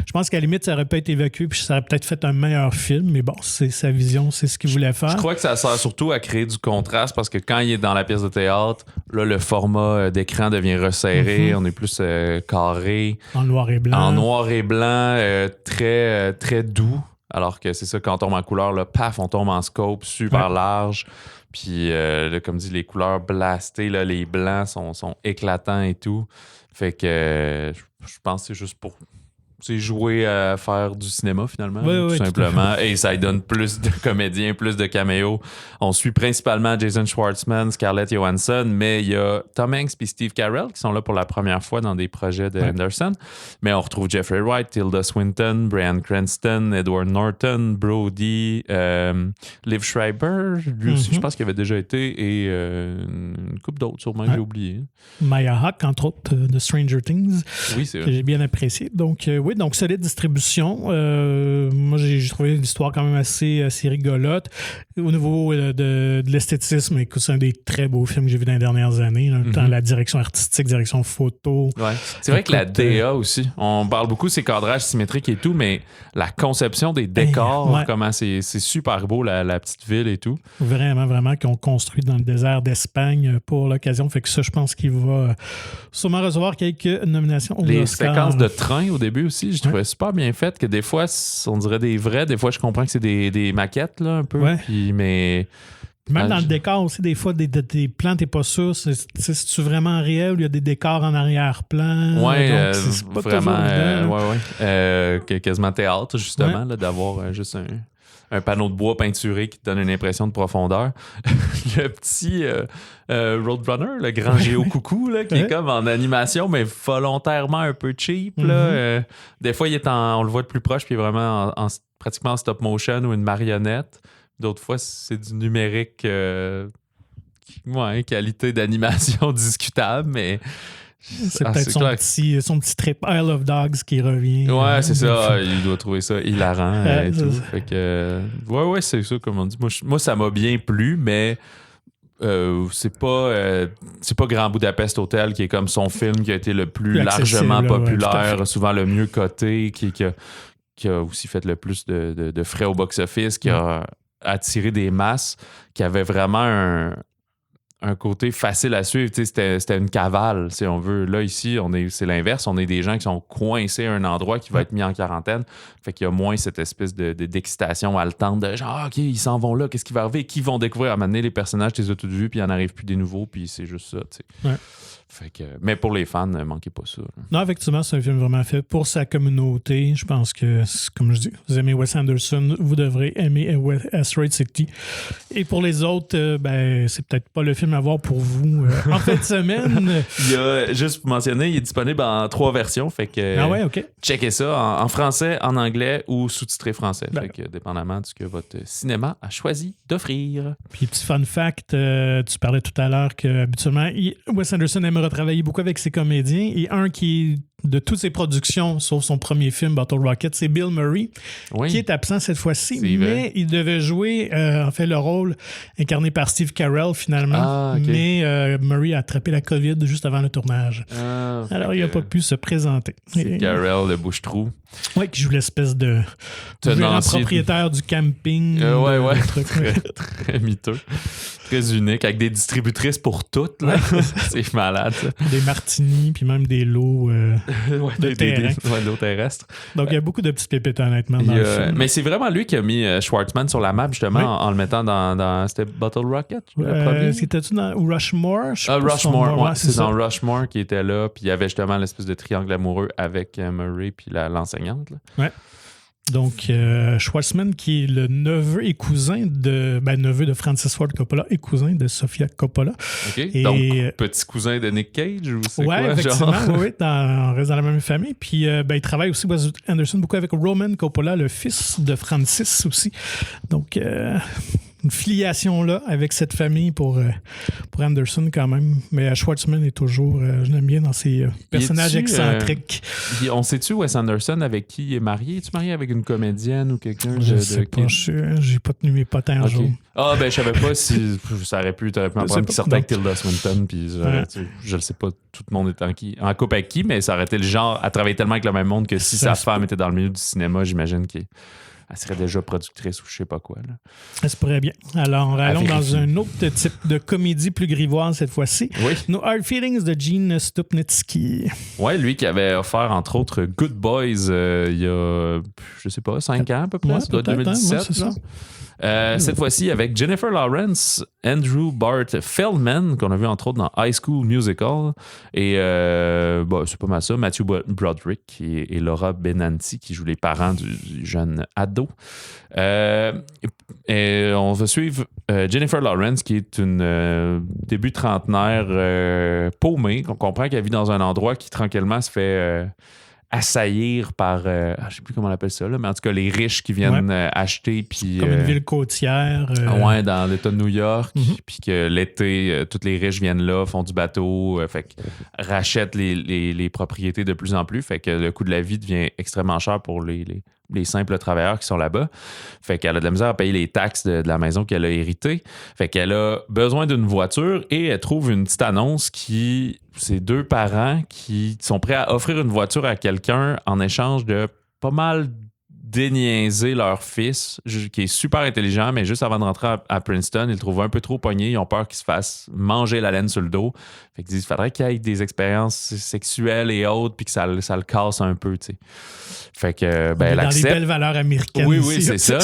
je pense qu'à la limite, ça aurait pas été évacué, puis ça aurait peut-être fait un meilleur film. Mais bon, c'est sa vision, c'est ce qu'il voulait faire. Je crois que ça sert surtout à créer du contraste parce que quand il est dans la pièce de théâtre, là, le format d'écran devient resserré. On est plus carré. En noir et blanc. En noir et blanc, très, très doux. Alors que c'est ça, quand on tombe en couleur, là, paf, on tombe en scope super large. Puis, là, comme dit, les couleurs blastées, là, les blancs sont éclatants et tout. Fait que je pense que c'est juste pour... C'est jouer à faire du cinéma, finalement, tout simplement. Et ça donne plus de comédiens, plus de caméos. On suit principalement Jason Schwartzman, Scarlett Johansson, mais il y a Tom Hanks et Steve Carell qui sont là pour la première fois dans des projets de Anderson. Mais on retrouve Jeffrey Wright, Tilda Swinton, Bryan Cranston, Edward Norton, Brody, Liv Schreiber, lui aussi, je pense qu'il avait déjà été, et une couple d'autres, sûrement, que j'ai oublié. Maya Hawke, entre autres, de Stranger Things, oui, c'est que j'ai bien apprécié. Donc, oui, donc solide distribution. Moi, j'ai trouvé l'histoire quand même assez rigolote. Au niveau de l'esthétisme, écoute, c'est un des très beaux films que j'ai vu dans les dernières années. Là, tant la direction artistique, direction photo. Ouais. C'est vrai que la DA aussi, on parle beaucoup de ces cadrages symétriques et tout, mais la conception des décors, comment c'est super beau, la petite ville et tout. Vraiment, qu'ils ont construit dans le désert d'Espagne pour l'occasion. Fait que ça, je pense qu'il va sûrement recevoir quelques nominations aux Les Oscars. séquences de train au début aussi, je trouvais super bien faites, que des fois, on dirait des vrais, des fois, je comprends que c'est des maquettes, là, un peu. Puis, mais... Même dans le décor aussi, des fois, des plans, t'es pas sûr. C'est-tu vraiment réel ou il y a des décors en arrière-plan? Oui, c'est pas vraiment. Quasiment théâtre, justement, là, d'avoir juste un panneau de bois peinturé qui te donne une impression de profondeur. Le petit Roadrunner, le grand Géo Coucou, là, qui est comme en animation, mais volontairement un peu cheap. Là. Des fois, on le voit de plus proche, puis il est vraiment pratiquement en stop motion ou une marionnette. D'autres fois, c'est du numérique, qualité d'animation discutable, mais... C'est peut-être son petit trip Isle of Dogs qui revient. Ouais, c'est ça. Il doit trouver ça hilarant et tout. Fait que, c'est ça, comme on dit. Moi, ça m'a bien plu, mais c'est pas Grand Budapest Hotel qui est comme son film qui a été le plus largement populaire, souvent le mieux coté, qui a aussi fait le plus de frais au box-office, qui a attiré des masses, qui avait vraiment un côté facile à suivre. C'était une cavale, si on veut. Là, ici, c'est l'inverse. On est des gens qui sont coincés à un endroit qui va être mis en quarantaine. Fait qu'il y a moins cette espèce d'excitation haletante de genre, OK, ils s'en vont là, qu'est-ce qui va arriver? Qui vont découvrir? À un moment donné, les personnages, tu les as tous vus, puis il n'y en arrive plus des nouveaux, puis c'est juste ça, tu sais. Fait que, mais pour les fans, ne manquez pas ça. Là. Non, effectivement, c'est un film vraiment fait pour sa communauté. Je pense que, comme je dis, vous aimez Wes Anderson, vous devrez aimer Asteroid City. Et pour les autres, c'est peut-être pas le film à voir pour vous en fin de semaine. Il y a, juste pour mentionner, il est disponible en 3 versions. Fait que checkez ça en français, en anglais ou sous-titré français. Fait que dépendamment de ce que votre cinéma a choisi d'offrir. Puis petit fun fact, tu parlais tout à l'heure qu'habituellement, Wes Anderson aime retravailler beaucoup avec ses comédiens et un qui est de toutes ses productions, sauf son premier film, Bottle Rocket, c'est Bill Murray, qui est absent cette fois-ci, mais il devait jouer le rôle incarné par Steve Carell finalement, mais Murray a attrapé la COVID juste avant le tournage. Alors il n'a pas pu se présenter. C'est Carell, le bouche-trou. Oui, qui joue l'espèce de propriétaire du camping. Très miteux. Très unique, avec des distributrices pour toutes. Là. C'est malade. Ça. Des martinis, puis même des lots de terrain. Des lots terrestres. Donc, il y a beaucoup de petites pépites, honnêtement, dans le film. Mais c'est vraiment lui qui a mis Schwartzman sur la map, justement, en le mettant dans c'était Bottle Rocket? C'était-tu dans Rushmore? Rushmore, c'est dans Rushmore qui était là, puis il y avait justement l'espèce de triangle amoureux avec Murray puis l'enseignante. Là. Ouais. Donc, Schwartzman, qui est le neveu et cousin neveu de Francis Ford Coppola et cousin de Sofia Coppola. OK. Donc, petit cousin de Nick Cage ou c'est quoi? Effectivement, on reste dans la même famille. Puis, il travaille aussi, Wes Anderson, beaucoup avec Roman Coppola, le fils de Francis aussi. Donc, une filiation là avec cette famille pour Anderson quand même. Mais Schwartzman est toujours, je l'aime bien dans ses personnages excentriques. On sait-tu Wes Anderson avec qui il est marié? Es-tu marié avec une comédienne ou quelqu'un? Je sais pas, j'ai pas tenu mes potins un jour. Ah, je savais pas si ça aurait pu m'apprendre qu'il sortait avec Tilda Swinton, puis je le sais pas, tout le monde était en couple avec qui, mais ça aurait été le genre à travailler tellement avec le même monde que si sa femme était dans le milieu du cinéma, j'imagine qu'elle serait déjà productrice ou je sais pas quoi. Là. Ça se pourrait bien. Alors, allons dans un autre type de comédie plus grivoise cette fois-ci. Oui. No Hard Feelings de Gene Stupnitsky. Oui, lui qui avait offert, entre autres, Good Boys il y a, je sais pas, 5 ans à peu près. Ouais, ça doit être 2017. C'est ça. Cette fois-ci avec Jennifer Lawrence Andrew Bart Feldman, qu'on a vu entre autres dans High School Musical. Et c'est pas mal ça. Matthew Broderick et Laura Benanti qui jouent les parents du jeune ado. Et on va suivre Jennifer Lawrence, qui est une début trentenaire paumée. On comprend qu'elle vit dans un endroit qui tranquillement se fait assaillir par, je sais plus comment on appelle ça, là, mais en tout cas, les riches qui viennent acheter. Puis, comme une ville côtière. Ouais, dans l'État de New York. Puis que l'été, tous les riches viennent là, font du bateau, fait rachètent les propriétés de plus en plus. Fait que le coût de la vie devient extrêmement cher pour les simples travailleurs qui sont là-bas. Fait qu'elle a de la misère à payer les taxes de la maison qu'elle a héritée. Fait qu'elle a besoin d'une voiture et elle trouve une petite annonce c'est deux parents qui sont prêts à offrir une voiture à quelqu'un en échange de pas mal déniaiser leur fils, qui est super intelligent, mais juste avant de rentrer à Princeton, ils le trouvent un peu trop pogné. Ils ont peur qu'il se fasse manger la laine sur le dos. Fait qu'ils disent qu'il faudrait qu'il ait des expériences sexuelles et autres, puis que ça le casse un peu, tu sais. Fait que, elle accepte. Dans les belles valeurs américaines. Oui, c'est ça.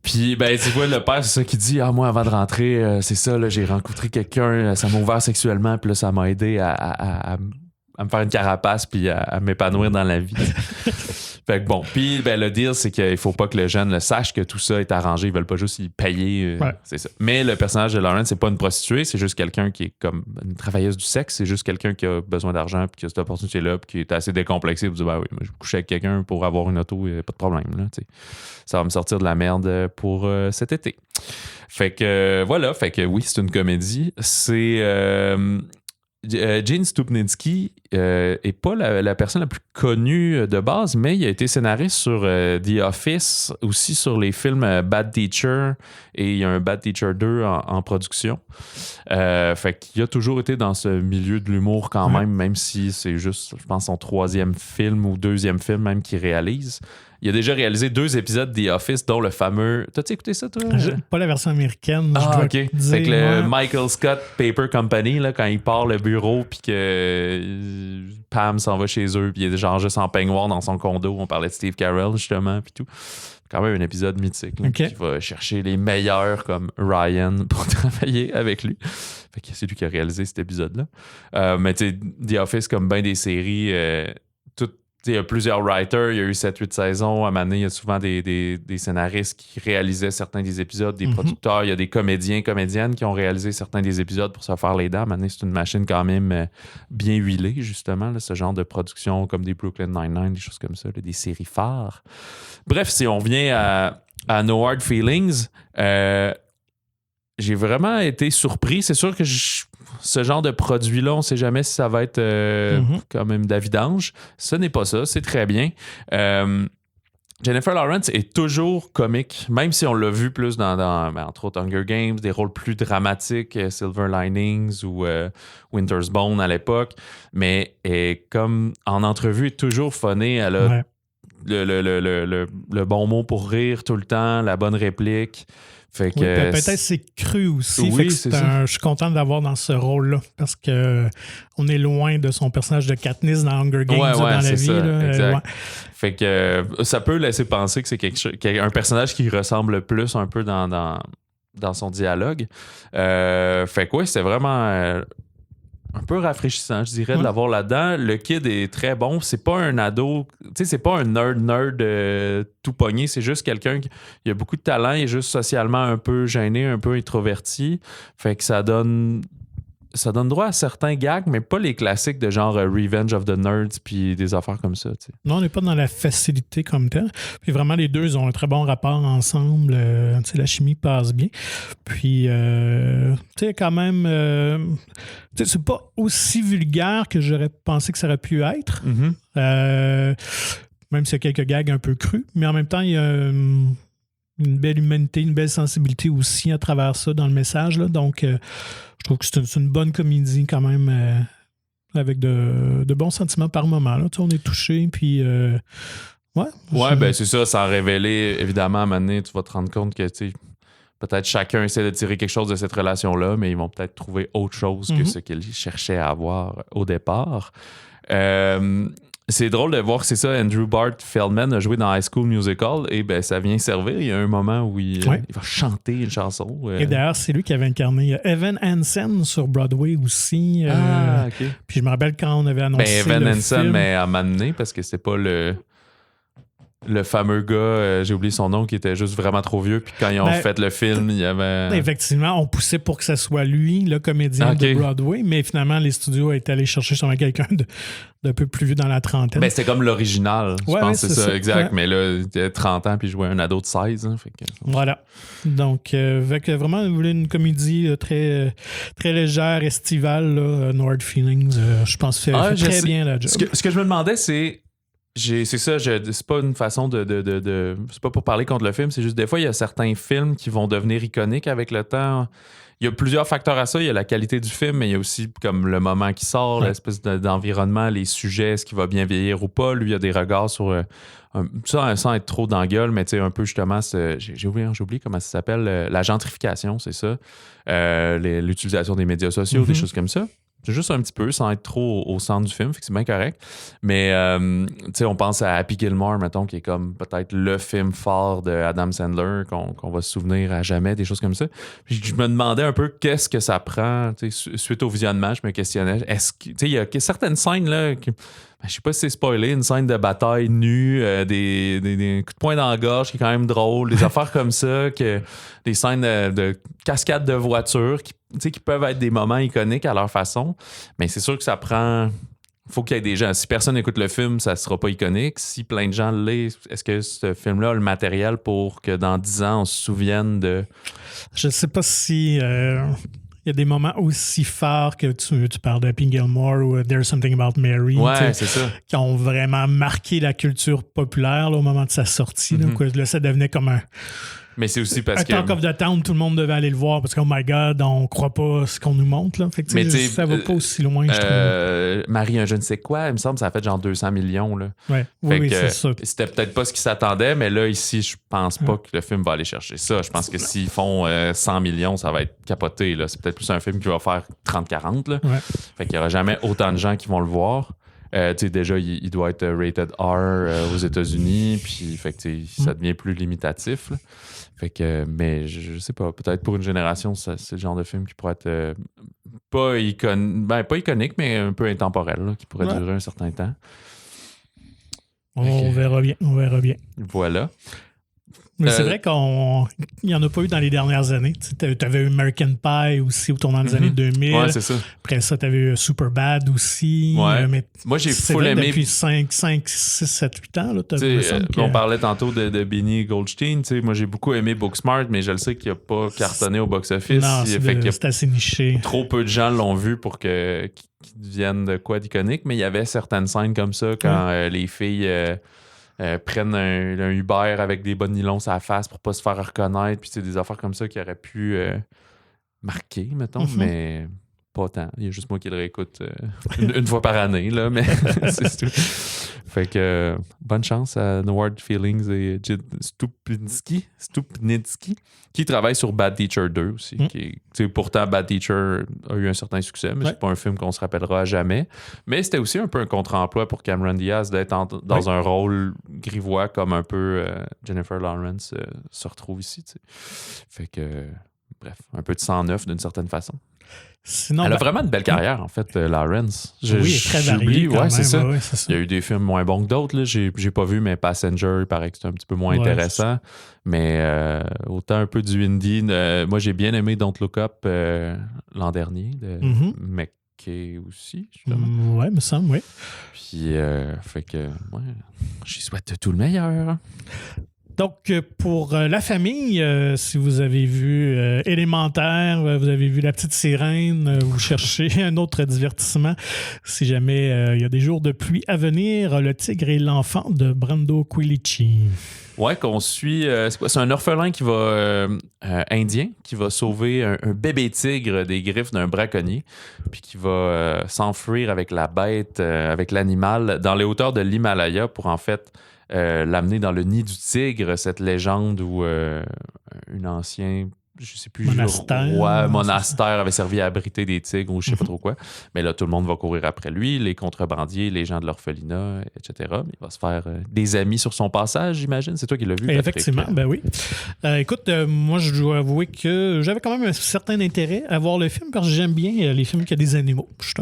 Puis, tu vois, le père, c'est ça qui dit, moi, avant de rentrer, c'est ça, là, j'ai rencontré quelqu'un, ça m'a ouvert sexuellement, puis là, ça m'a aidé à me faire une carapace, puis à m'épanouir dans la vie. Fait que bon, puis le deal, c'est qu'il faut pas que le jeune le sache que tout ça est arrangé. Ils veulent pas juste y payer. C'est ça. Mais le personnage de Lauren, c'est pas une prostituée, c'est juste quelqu'un qui est comme une travailleuse du sexe. C'est juste quelqu'un qui a besoin d'argent, puis qui a cette opportunité-là, puis qui est assez décomplexé pour dire, oui, moi, je vais coucher avec quelqu'un pour avoir une auto, pas de problème. Là, ça va me sortir de la merde pour cet été. Fait que voilà, fait que oui, c'est une comédie. C'est... Gene Stupnitsky est pas la personne la plus connue de base, mais il a été scénariste sur The Office, aussi sur les films Bad Teacher, et il y a un Bad Teacher 2 en production. Fait qu'il a toujours été dans ce milieu de l'humour quand même si c'est juste, je pense, son 3e film ou 2e film même qu'il réalise. Il a déjà réalisé 2 épisodes de The Office, dont le fameux... T'as-tu écouté ça, toi? Pas la version américaine. OK. C'est que le Michael Scott Paper Company, là, quand il part le bureau, puis que Pam s'en va chez eux, puis il est genre juste en peignoir dans son condo. On parlait de Steve Carell, justement, puis tout. Quand même un épisode mythique, là, qui va chercher les meilleurs, comme Ryan, pour travailler avec lui. Fait que c'est lui qui a réalisé cet épisode-là. Mais tu sais, The Office, comme bien des séries... il y a plusieurs writers, il y a eu 7-8 saisons. À un moment donné, il y a souvent des scénaristes qui réalisaient certains des épisodes, des producteurs. Il y a des comédiennes qui ont réalisé certains des épisodes pour se faire les dents. À un moment donné, c'est une machine quand même bien huilée, justement, là, ce genre de production comme des Brooklyn Nine-Nine, des choses comme ça, là, des séries phares. Bref, si on vient à No Hard Feelings, j'ai vraiment été surpris. C'est sûr que ce genre de produit-là, on ne sait jamais si ça va être quand même de la vidange. Ce n'est pas ça, c'est très bien. Jennifer Lawrence est toujours comique, même si on l'a vu plus dans entre autres Hunger Games, des rôles plus dramatiques, Silver Linings ou Winter's Bone à l'époque. Mais comme en entrevue, est toujours funnée. Elle a le bon mot pour rire tout le temps, la bonne réplique. Fait que peut-être c'est cru aussi. Oui, fait que je suis content de l'avoir dans ce rôle-là parce que on est loin de son personnage de Katniss dans Hunger Games dans la vie. Ça, là, exact. Fait que ça peut laisser penser que c'est un personnage qui ressemble plus un peu dans son dialogue. Fait que oui, c'est vraiment un peu rafraîchissant, je dirais, de l'avoir là-dedans. Le kid est très bon. C'est pas un ado, tu sais, c'est pas un nerd tout pogné. C'est juste quelqu'un qui a beaucoup de talent. Il est juste socialement un peu gêné, un peu introverti. Fait que ça donne droit à certains gags, mais pas les classiques de genre Revenge of the Nerds puis des affaires comme ça. T'sais. Non, on n'est pas dans la facilité comme tel. Puis vraiment, les deux ont un très bon rapport ensemble. La chimie passe bien. Puis, tu sais, quand même, c'est pas aussi vulgaire que j'aurais pensé que ça aurait pu être. Même s'il y a quelques gags un peu crus. Mais en même temps, il y a une belle humanité, une belle sensibilité aussi à travers ça dans le message. Là. Donc, je trouve que c'est une bonne comédie quand même avec de bons sentiments par moment. Là. On est touché, puis... c'est ça, sans révéler, évidemment, à un moment donné, tu vas te rendre compte que peut-être chacun essaie de tirer quelque chose de cette relation-là, mais ils vont peut-être trouver autre chose que ce qu'ils cherchaient à avoir au départ. c'est drôle de voir que c'est ça, Andrew Bart Feldman a joué dans High School Musical et ben ça vient servir. Il y a un moment où il va chanter une chanson. Et d'ailleurs, c'est lui qui avait incarné Evan Hansen sur Broadway aussi. OK. Puis je me rappelle quand on avait annoncé Evan Hansen, film. mais à m'amener parce que c'est pas le fameux gars, j'ai oublié son nom, qui était juste vraiment trop vieux. Puis quand ils ont fait le film, il y avait... Effectivement, on poussait pour que ce soit lui, le comédien de Broadway, mais finalement, les studios étaient allés chercher sûrement quelqu'un d'un peu plus vieux dans la trentaine. Ben, c'était comme l'original, je pense que c'est ça, exact. Ouais. Mais là, il avait 30 ans, puis il jouait un ado de 16. Hein, fait que... Voilà. Donc, vraiment, vous voulez une comédie très, très légère, estivale, là, No Hard Feelings, je pense que fait très bien la job. Ce que je me demandais, c'est c'est pas une façon de c'est pas pour parler contre le film, c'est juste des fois il y a certains films qui vont devenir iconiques avec le temps. Il y a plusieurs facteurs à ça. Il y a la qualité du film, mais il y a aussi comme le moment qui sort, l'espèce d'environnement, les sujets, est-ce qu'il va bien vieillir ou pas. Lui, il y a des regards sur ça sans être trop dans la gueule, mais tu sais, un peu justement, j'ai oublié comment ça s'appelle, la gentrification, c'est ça. L'utilisation des médias sociaux, des choses comme ça. C'est juste un petit peu, sans être trop au centre du film, fait que c'est bien correct. Mais, tu sais, on pense à Happy Gilmore, mettons, qui est comme peut-être le film fort de Adam Sandler, qu'on va se souvenir à jamais, des choses comme ça. Puis je me demandais un peu qu'est-ce que ça prend, tu sais, suite au visionnement, je me questionnais. Est-ce que, tu sais, il y a certaines scènes, là, je sais pas si c'est spoilé, une scène de bataille nue, des coups de poing dans la gorge qui est quand même drôle, des affaires comme ça, des scènes de cascade de voitures qui peuvent être des moments iconiques à leur façon. Mais c'est sûr que ça prend... faut qu'il y ait des gens. Si personne n'écoute le film, ça sera pas iconique. Si plein de gens l'est, est-ce que ce film-là a le matériel pour que dans 10 ans, on se souvienne de... Je sais pas si... il y a des moments aussi forts que tu parles de Happy Gilmore ou There's Something About Mary, c'est ça, qui ont vraiment marqué la culture populaire là, au moment de sa sortie. Là, ça devenait comme un... Mais c'est aussi parce que... Talk of the Town, tout le monde devait aller le voir parce que, oh my God, on croit pas ce qu'on nous montre. Là. Fait que, mais ça va pas aussi loin, je trouve. Marie, un je ne sais quoi, il me semble que ça a fait genre 200 millions. Là. Ouais. Oui, c'est ça. C'était peut-être pas ce qu'ils s'attendaient, mais là, ici, je pense pas que le film va aller chercher ça. Je pense que s'ils font 100 millions, ça va être capoté. Là. C'est peut-être plus un film qui va faire 30-40. Là. Ouais. Fait qu'il y aura jamais autant de gens qui vont le voir. Déjà, il doit être rated R aux États-Unis, puis fait que ça devient plus limitatif. Là. Fait que, mais je sais pas, peut-être pour une génération, c'est le genre de film qui pourrait être pas iconique, mais un peu intemporel, là, qui pourrait durer un certain temps. On verra bien. Voilà. Mais c'est vrai qu'il n'y en a pas eu dans les dernières années. Tu avais eu American Pie aussi au tournant des années 2000. Ouais, c'est ça. Après ça, tu avais eu Superbad aussi. Ouais. Mais moi, j'ai full aimé. Depuis 5, 6, 7, 8 ans. Là, on parlait tantôt de Benny Goldstein. Moi, j'ai beaucoup aimé Booksmart, mais je le sais qu'il n'a pas cartonné au box-office. Non, c'est assez niché. Trop peu de gens l'ont vu pour qu'il devienne de quoi d'iconique, mais il y avait certaines scènes comme ça quand les filles... prennent un Uber avec des bonnes nylons sur la face pour pas se faire reconnaître, puis c'est des affaires comme ça qui auraient pu marquer, mettons, mais pas tant. Il y a juste moi qui le réécoute une fois par année, là, mais c'est tout. Fait que bonne chance à No Hard Feelings et Stupnitsky, qui travaille sur Bad Teacher 2 aussi. Pourtant, Bad Teacher a eu un certain succès, mais c'est pas un film qu'on se rappellera jamais. Mais c'était aussi un peu un contre-emploi pour Cameron Diaz d'être dans un rôle grivois comme un peu Jennifer Lawrence se retrouve ici. T'sais. Fait que, bref, un peu de sang neuf d'une certaine façon. Sinon, elle a vraiment une belle carrière, en fait, Lawrence. Oui, elle est très variée. C'est ça. Ouais, c'est ça. Il y a eu des films moins bons que d'autres. Là. J'ai pas vu, mais Passenger, il paraît que c'est un petit peu moins intéressant. Mais autant un peu du indie. Moi, j'ai bien aimé Don't Look Up l'an dernier, de McKay aussi, justement. Ouais, me semble, oui. Puis, fait que, j'y souhaite tout le meilleur. Donc, pour la famille, si vous avez vu Élémentaire, vous avez vu La Petite Sirène, vous cherchez un autre divertissement, si jamais il y a des jours de pluie à venir, Le Tigre et l'Enfant de Brando Quilici. Ouais, qu'on suit. C'est un orphelin qui va indien qui va sauver un bébé tigre des griffes d'un braconnier, puis qui va s'enfuir avec la bête, avec l'animal, dans les hauteurs de l'Himalaya pour en fait l'amener dans le nid du tigre, cette légende où un ancien je sais plus, monastère avait servi à abriter des tigres ou je sais pas trop quoi. Mais là, tout le monde va courir après lui, les contrebandiers, les gens de l'orphelinat, etc. Mais il va se faire des amis sur son passage, j'imagine. C'est toi qui l'as vu, Patrick. Effectivement, ben oui. Écoute, moi, je dois avouer que j'avais quand même un certain intérêt à voir le film parce que j'aime bien les films qui ont des animaux. Je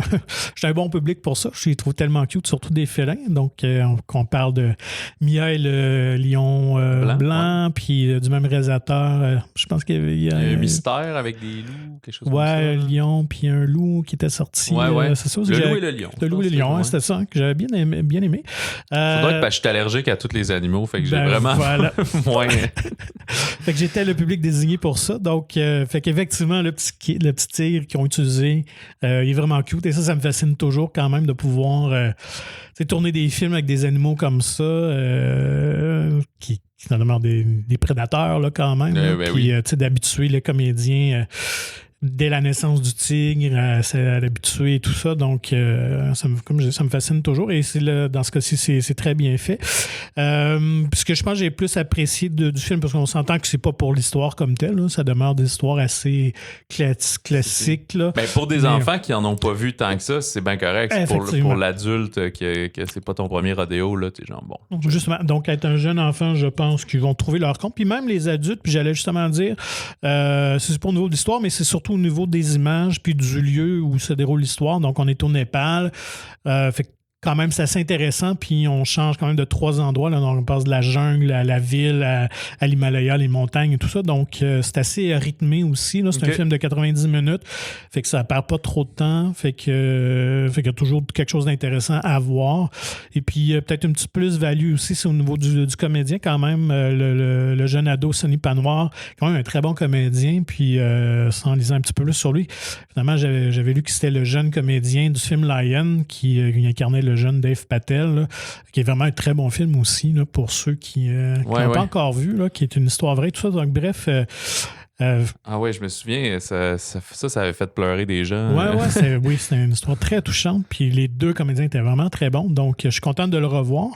suis un bon public pour ça. Je les trouve tellement cute, surtout des félins. Donc, on parle de Mia et le lion blanc, puis du même réalisateur. Je pense qu'il y a un mystère avec des loups, quelque chose comme ça. Ouais, un lion, puis un loup qui était sorti. Ouais. C'est ça, le loup et le lion. Le loup et le lion, hein, c'était ça que j'avais bien aimé. Faudrait que je suis allergique à tous les animaux, fait que j'ai vraiment moins. Fait que j'étais le public désigné pour ça. Donc, fait qu'effectivement, le petit tigre qu'ils ont utilisé, il est vraiment cute. Et ça me fascine toujours quand même de pouvoir tourner des films avec des animaux comme ça, qui sont des prédateurs là, quand même. Puis d'habituer le comédien dès la naissance du tigre à l'habituer et tout ça. Donc, ça me fascine toujours. Et dans ce cas-ci, c'est très bien fait. Puisque je pense que j'ai plus apprécié du film, parce qu'on s'entend que c'est pas pour l'histoire comme telle. Là. Ça demeure des histoires assez classiques. Là. Ben, pour des enfants qui en ont pas vu tant que ça, c'est bien correct. Pour l'adulte que c'est pas ton premier rodéo, là, t'es genre bon. Justement, donc être un jeune enfant, je pense qu'ils vont trouver leur compte. Puis même les adultes, puis j'allais justement dire, c'est pas au niveau de l'histoire, mais c'est surtout au niveau des images puis du lieu où se déroule l'histoire. Donc, on est au Népal. Fait que quand même, c'est assez intéressant. Puis, on change quand même de 3 endroits. Là. Donc, on passe de la jungle à la ville, à l'Himalaya, les montagnes et tout ça. Donc, c'est assez rythmé aussi. Là. C'est un film de 90 minutes. Fait que ça perd pas trop de temps. Fait qu'il y a toujours quelque chose d'intéressant à voir. Et puis, peut-être une petite plus-value aussi, c'est au niveau du comédien quand même. Le jeune ado Sonny Panoir, quand même un très bon comédien. Puis, en lisant un petit peu plus sur lui, finalement, j'avais lu que c'était le jeune comédien du film Lion qui incarnait le jeune Dave Patel, là, qui est vraiment un très bon film aussi là, pour ceux qui n'ont pas encore vu, là, qui est une histoire vraie, tout ça. Donc, bref. Je me souviens, ça avait fait pleurer des gens. C'était une histoire très touchante. Puis les 2 comédiens étaient vraiment très bons. Donc, je suis content de le revoir.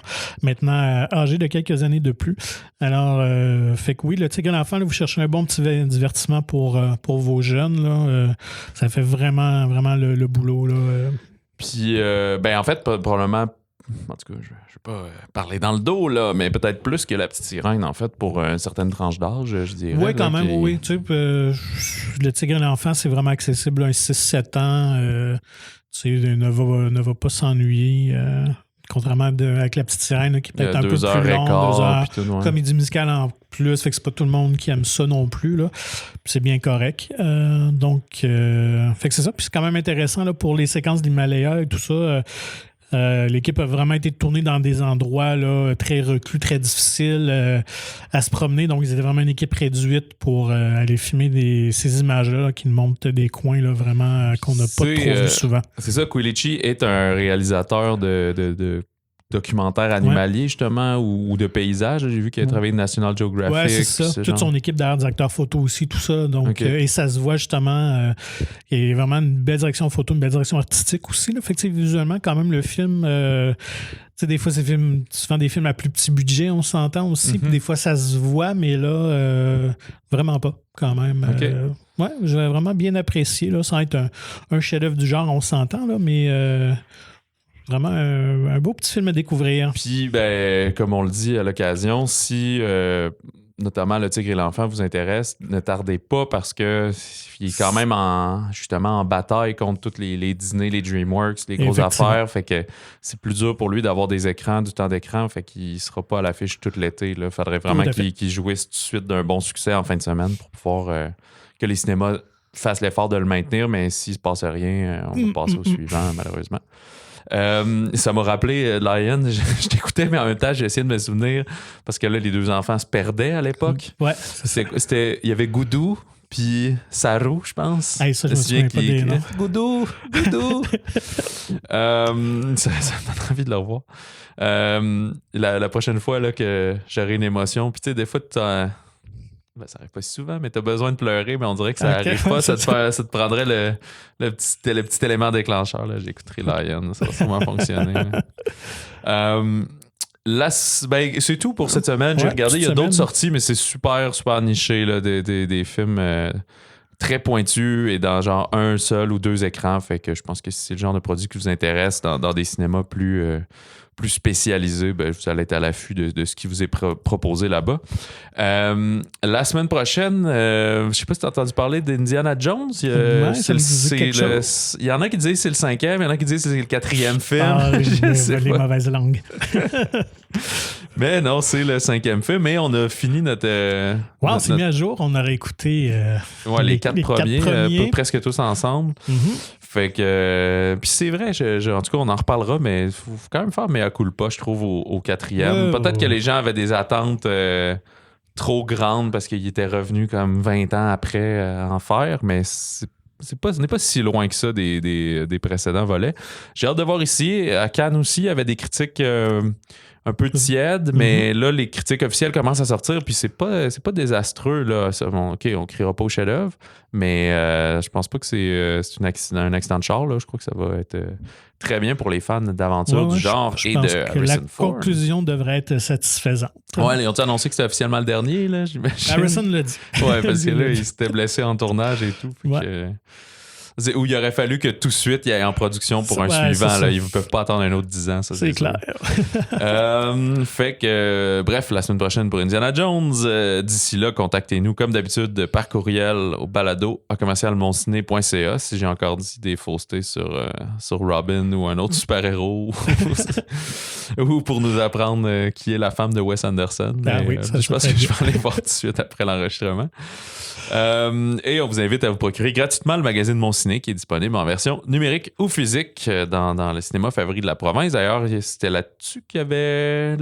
Maintenant, âgé de quelques années de plus. Alors, fait que oui, le Tigre et l'enfant, là, vous cherchez un bon petit divertissement pour vos jeunes. Là, ça fait vraiment, vraiment le boulot. Là. Puis, en fait, probablement, en tout cas, je ne vais pas parler dans le dos, là, mais peut-être plus que La Petite Sirène, en fait, pour une certaine tranche d'âge, je dirais. Oui, quand même, oui. Tu sais, le Tigre et l'enfant, c'est vraiment accessible à un 6-7 ans. Tu sais, ne va pas s'ennuyer. Contrairement avec La Petite Sirène, qui est peut-être un peu plus long, 2 heures, comédie musicale en plus, fait que c'est pas tout le monde qui aime ça non plus, là. Puis c'est bien correct. Donc, fait que c'est ça. Puis c'est quand même intéressant là, pour les séquences d'Himalaya et tout ça. L'équipe a vraiment été tournée dans des endroits là, très reclus, très difficiles à se promener. Donc, ils étaient vraiment une équipe réduite pour aller filmer ces images-là qui nous montrent des coins là, vraiment qu'on n'a pas trop vu souvent. C'est ça, Quilici est un réalisateur de documentaires animaliers, justement, ou de paysages. J'ai vu qu'il a travaillé de National Geographic. Oui, c'est ça. Toute son équipe derrière, directeur photo aussi, tout ça. Donc, et ça se voit justement, il y a vraiment une belle direction photo, une belle direction artistique aussi. Là. Fait que visuellement, quand même, le film, tu sais, des fois, c'est souvent des films à plus petit budget, on s'entend aussi. Puis des fois, ça se voit, mais là, vraiment pas, quand même. J'ai vraiment bien apprécié, là, sans être un chef-d'œuvre du genre, on s'entend, là, mais... Vraiment un beau petit film à découvrir. Puis, comme on le dit à l'occasion, si notamment Le Tigre et l'enfant vous intéresse, ne tardez pas parce que il est quand même justement en bataille contre toutes les Disney, les DreamWorks, les grosses affaires. Fait que c'est plus dur pour lui d'avoir du temps d'écran. Fait qu'il sera pas à l'affiche tout l'été. Il faudrait vraiment qu'il jouisse tout de suite d'un bon succès en fin de semaine pour pouvoir que les cinémas fassent l'effort de le maintenir. Mais s'il se passe rien, on va passer au suivant, malheureusement. Ça m'a rappelé Lion. Je t'écoutais, mais en même temps, j'ai essayé de me souvenir parce que là, les 2 enfants se perdaient à l'époque. Ouais. Il y avait Goudou puis Sarou, je pense. Hey, ça, je me souviens pas des noms. Goudou. Ça me donne envie de le revoir. La prochaine fois là, que j'aurai une émotion, puis tu sais, des fois, ça arrive pas si souvent, mais t'as besoin de pleurer, mais on dirait que ça arrive pas. Ça te prendrait le petit élément déclencheur. Là. J'écouterai Lion, ça va sûrement fonctionner. c'est tout pour cette semaine. J'ai regardé, il y a d'autres sorties, mais c'est super niché, là, des films très pointus et dans genre un seul ou 2 écrans. Fait que je pense que si c'est le genre de produit qui vous intéresse dans des cinémas plus spécialisés, vous allez être à l'affût de ce qui vous est proposé là-bas. La semaine prochaine, je sais pas si tu as entendu parler d'Indiana Jones. Il y en a qui disent que c'est le 5e, il y en a qui disent que c'est le 4e film. C'est les mauvaises langues. Mais non, c'est le 5e film. Mais on a fini notre... on s'est mis à jour. On aurait écouté les 4 premiers. Presque tous ensemble. Mm-hmm. Fait que... Puis c'est vrai, en tout cas, on en reparlera, mais il faut quand même faire mea culpa, je trouve, au 4e. Peut-être que les gens avaient des attentes trop grandes parce qu'ils étaient revenus comme 20 ans après en faire, mais ce n'est pas si loin que ça des précédents volets. J'ai hâte de voir ici. À Cannes aussi, il y avait des critiques un peu tièdes, mais là, les critiques officielles commencent à sortir, puis c'est pas désastreux, là. OK, on criera pas au chef-d'œuvre, mais je pense pas que c'est un accident de char, là. Je crois que ça va être très bien pour les fans d'aventure du genre et de Harrison Ford. La conclusion devrait être satisfaisante. Ouais, ils ont annoncé que c'était officiellement le dernier, là, j'imagine. Harrison l'a dit. Ouais, parce que là, il s'était blessé en tournage et tout. Où il aurait fallu que tout de suite il y ait en production pour un suivant. Là. Ils ne peuvent pas attendre un autre 10 ans. Ça, c'est clair. Fait que, bref, la semaine prochaine pour Indiana Jones. D'ici là, contactez-nous comme d'habitude par courriel au balado@commercialmonciné.ca si j'ai encore dit des faussetés sur Robin ou un autre super-héros ou pour nous apprendre qui est la femme de Wes Anderson. Je pense que je vais aller voir tout de suite après l'enregistrement. Et on vous invite à vous procurer gratuitement le magazine Mon Ciné qui est disponible en version numérique ou physique dans le cinéma favori de la province. D'ailleurs, c'était là-dessus qu'il y avait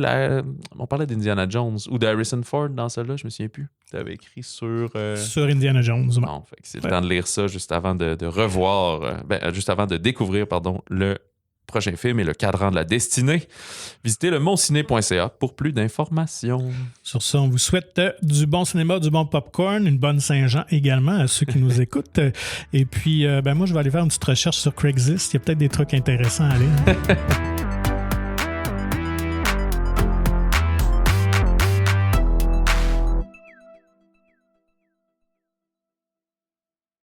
on parlait d'Indiana Jones ou d'Harrison Ford dans celle-là, je me souviens plus. Tu avais écrit sur Indiana Jones. Non, fait que c'est le temps de lire ça juste avant de revoir, juste avant de découvrir, le prochain film et le cadran de la destinée. Visitez le monciné.ca pour plus d'informations. Sur ça, on vous souhaite du bon cinéma, du bon popcorn, une bonne Saint-Jean également à ceux qui nous écoutent. Et puis, moi, je vais aller faire une petite recherche sur Craigslist. Il y a peut-être des trucs intéressants à lire.